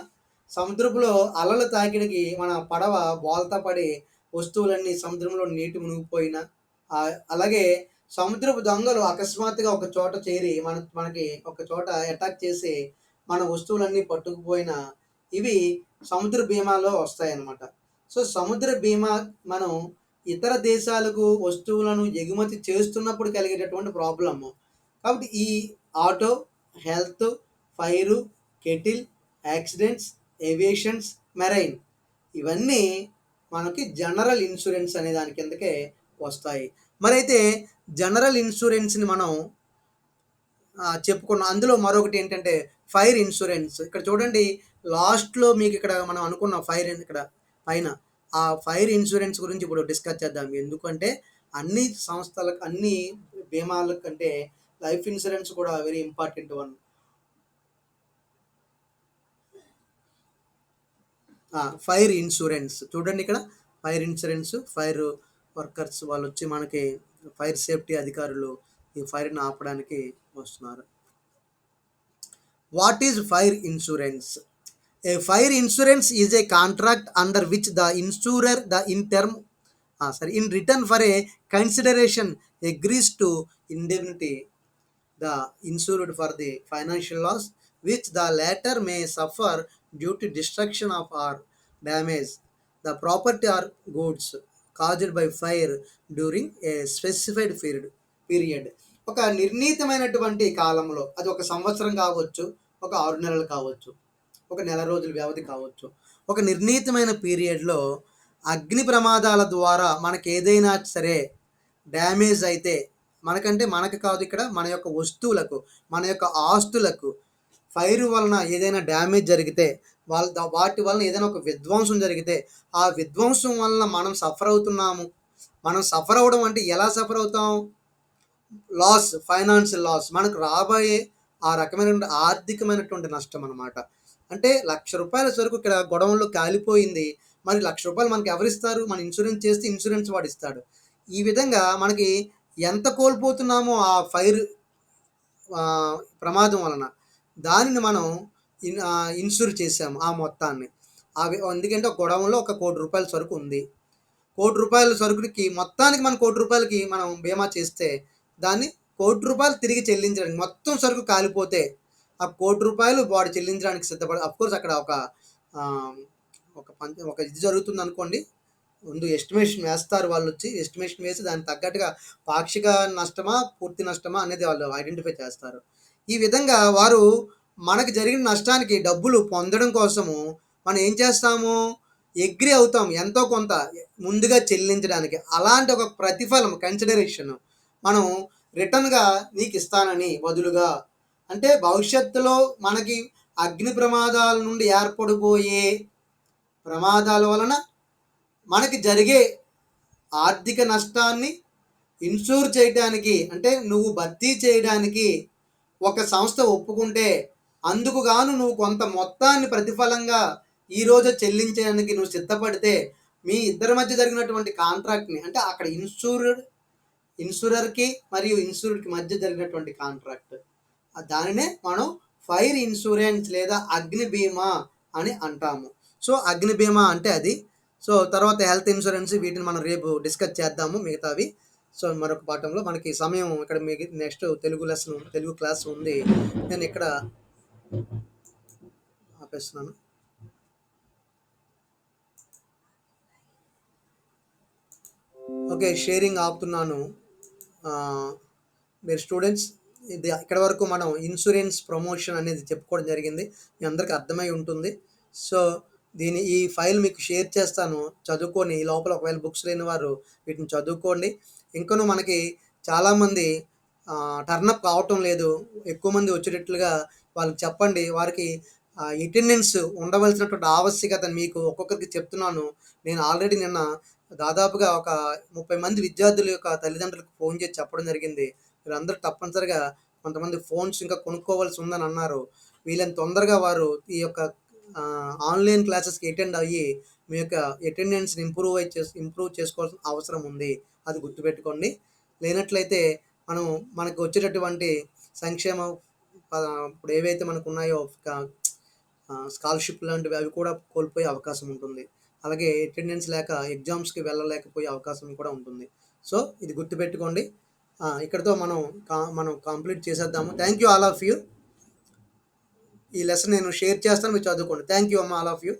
సముద్రపులో అలల తాకిడికి మన పడవ బోల్తా పడి వస్తువులన్నీ సముద్రంలో నీటి మునిగిపోయినా, అలాగే సముద్రపు దొంగలు అకస్మాత్తుగా ఒక చోట చేరి మనకి ఒక చోట అటాక్ చేసి మన వస్తువులన్నీ పట్టుకుపోయినా, ఇవి సముద్ర బీమాలో వస్తాయన్నమాట. సో, సముద్ర బీమా మనం ఇతర దేశాలకు వస్తువులను ఎగుమతి చేస్తున్నప్పుడు కలిగేటటువంటి ప్రాబ్లము. కాబట్టి ఈ auto, health, fire, kettle, accidents, aviations, marine ఇవన్నీ మనకి జనరల్ ఇన్సూరెన్స్ అనే దాని కిందకే వస్తాయి. మరైతే జనరల్ ఇన్సూరెన్స్‌ని మనం చెప్పుకున్నాం. అందులో మరొకటి ఏంటంటే ఫైర్ ఇన్సూరెన్స్. ఇక్కడ చూడండి, లాస్ట్‌లో మీకు ఇక్కడ మనం అనుకున్న ఇక్కడ పైన ఆ ఫైర్ ఇన్సూరెన్స్ గురించి ఇప్పుడు డిస్కస్ చేద్దాం. ఎందుకంటే అన్ని బీమాల కంటే లైఫ్ ఇన్సూరెన్స్ కూడా very important one. Fire insurance చూడండి, ఇక్కడ ఫైర్ ఇన్సూరెన్స్, ఫైర్ వర్కర్స్ వాళ్ళొచ్చి మనకి ఫైర్ సేఫ్టీ అధికారులు ఈ ఫైర్‌ని ఆపడానికి వస్తున్నారు. What is fire insurance? A fire insurance is a contract under which the insurer, in return for a consideration, agrees to indemnity the insured for the financial loss which the latter may suffer due to destruction of or damage the property or goods caused by fire during a specified period. ఒక నిర్ణీతమైనటువంటి కాలంలో, అది ఒక సంవత్సరం కావచ్చు, ఒక 6 నెలలు కావచ్చు, ఒక నెల రోజుల వ్యవధి కావచ్చు, ఒక నిర్ణీతమైన పీరియడ్లో అగ్ని ప్రమాదాల ద్వారా మనకేదైనా సరే డ్యామేజ్ అయితే, మనకంటే మనకు కాదు, ఇక్కడ మన యొక్క వస్తువులకు, మన యొక్క ఆస్తులకు ఫైర్ వలన ఏదైనా డ్యామేజ్ జరిగితే, వాటి వలన ఏదైనా ఒక విధ్వంసం జరిగితే, ఆ విధ్వంసం వలన మనం సఫర్ అవుతున్నాము. మనం సఫర్ అవ్వడం అంటే ఎలా సఫర్ అవుతాం? లాస్, ఫైనాన్షియల్ లాస్, మనకు రాబోయే ఆ రకమైనటువంటి ఆర్థికమైనటువంటి నష్టం అనమాట. అంటే ₹1,00,000 సరుకు ఇక్కడ గొడౌన్‌లో కాలిపోయింది. మరి ₹1,00,000 మనకి ఎవరిస్తారు? మన ఇన్సూరెన్స్ చేస్తే ఇన్సూరెన్స్ వాడిస్తాడు. ఈ విధంగా మనకి ఎంత కోల్పోతున్నామో ఆ ఫైర్ ప్రమాదం వలన, దానిని మనం ఇన్సూర్ చేసాము ఆ మొత్తాన్ని. ఎందుకంటే ఒక గొడౌన్‌లో ఒక ₹1,00,00,000 సరుకు ఉంది. ₹1,00,00,000 సరుకుకి మొత్తానికి మనం ₹1,00,00,000కి మనం బీమా చేస్తే, దాన్ని ₹1,00,00,000 తిరిగి చెల్లించడానికి, మొత్తం సరుకు కాలిపోతే ఆ ₹1,00,00,000 వాడు చెల్లించడానికి అఫ్‌కోర్స్ అక్కడ ఆహ్, ఒక ఇది జరుగుతుందనుకోండి. ముందు ఎస్టిమేషన్ వేస్తారు వాళ్ళొచ్చి. ఎస్టిమేషన్ వేసి దానికి తగ్గట్టుగా పాక్షిక నష్టమా, పూర్తి నష్టమా అనేది వాళ్ళు ఐడెంటిఫై చేస్తారు. ఈ విధంగా వారు మనకు జరిగిన నష్టానికి డబ్బులు పొందడం కోసము మనం ఏం చేస్తాము? అగ్రీ అవుతాం ఎంతో కొంత ముందుగా చెల్లించడానికి. అలాంటి ఒక ప్రతిఫలం, కన్సిడరేషన్ మనం రిటర్న్‌గా నీకిస్తానని బదులుగా, అంటే భవిష్యత్తులో మనకి అగ్ని ప్రమాదాల నుండి ఏర్పడబోయే ప్రమాదాల వలన మనకి జరిగే ఆర్థిక నష్టాన్ని ఇన్సూర్ చేయడానికి, అంటే నువ్వు భర్తీ చేయడానికి ఒక సంస్థ ఒప్పుకుంటే, అందుకు గాను నువ్వు కొంత మొత్తాన్ని ప్రతిఫలంగా ఈరోజు చెల్లించడానికి నువ్వు సిద్ధపడితే, మీ ఇద్దరి మధ్య జరిగినటువంటి కాంట్రాక్ట్‌ని, అంటే అక్కడ ఇన్సూరర్‌కి మరియు ఇన్సూర్డ్‌కి మధ్య జరిగినటువంటి కాంట్రాక్ట్, దానినే మనం ఫైర్ ఇన్సూరెన్స్ లేదా అగ్ని బీమా అని అంటాము. సో అగ్ని బీమా అంటే అది. సో తర్వాత హెల్త్ ఇన్సూరెన్స్, వీటిని మనం రేపు డిస్కస్ చేద్దాము మిగతావి. సో మరొక పాఠంలో మనకి సమయం ఇక్కడ నెక్స్ట్ తెలుగు క్లాస్ ఉంది. నేను ఇక్కడ ఆపేస్తున్నాను. Okay, sharing ఆపుతున్నాను. మీరు స్టూడెంట్స్, ఇది ఇక్కడ వరకు మనం ఇన్సూరెన్స్ ప్రమోషన్ అనేది చెప్పుకోవడం జరిగింది. మీ అందరికీ అర్థమై ఉంటుంది. సో ఈ ఫైల్ మీకు షేర్ చేస్తాను, చదువుకొని ఈ లోపల ఒకవేళ బుక్స్ లేని వారు వీటిని చదువుకోండి. ఇంకనూ మనకి చాలామంది టర్నప్ కావటం లేదు. ఎక్కువ మంది వచ్చేటట్లుగా వాళ్ళకి చెప్పండి. వారికి అటెండెన్స్ ఉండవలసినటువంటి ఆవశ్యకత మీకు ఒక్కొక్కరికి చెప్తున్నాను. నేను ఆల్రెడీ నిన్న దాదాపుగా ఒక 30 మంది విద్యార్థుల యొక్క తల్లిదండ్రులకు ఫోన్ చేసి చెప్పడం జరిగింది. మీరందరూ తప్పనిసరిగా, కొంతమంది ఫోన్స్ ఇంకా కొనుక్కోవాల్సి ఉందని అన్నారు. వీళ్ళని తొందరగా వారు ఈ యొక్క ఆన్లైన్ క్లాసెస్కి అటెండ్ అయ్యి మీ యొక్క అటెండెన్స్ని ఇంప్రూవ్ చేసుకోవాల్సిన అవసరం ఉంది. అది గుర్తుపెట్టుకోండి. లేనట్లయితే మనకు వచ్చేటటువంటి సంక్షేమ ఇప్పుడు ఏవైతే మనకు ఉన్నాయో స్కాలర్షిప్ లాంటివి, అవి కూడా కోల్పోయే అవకాశం ఉంటుంది. అలాగే అటెండెన్స్ లేక ఎగ్జామ్స్కి వెళ్ళలేకపోయే అవకాశం కూడా ఉంటుంది. సో ఇది గుర్తుపెట్టుకోండి. ఇక్కడితో మనం కంప్లీట్ చేసేద్దాము. Thank you all of you. ఈ లెసన్ నేను షేర్ చేస్తాను, మీరు చదువుకోండి. థ్యాంక్ యూ అమ్మ, ఆల్ ఆఫ్ యూ.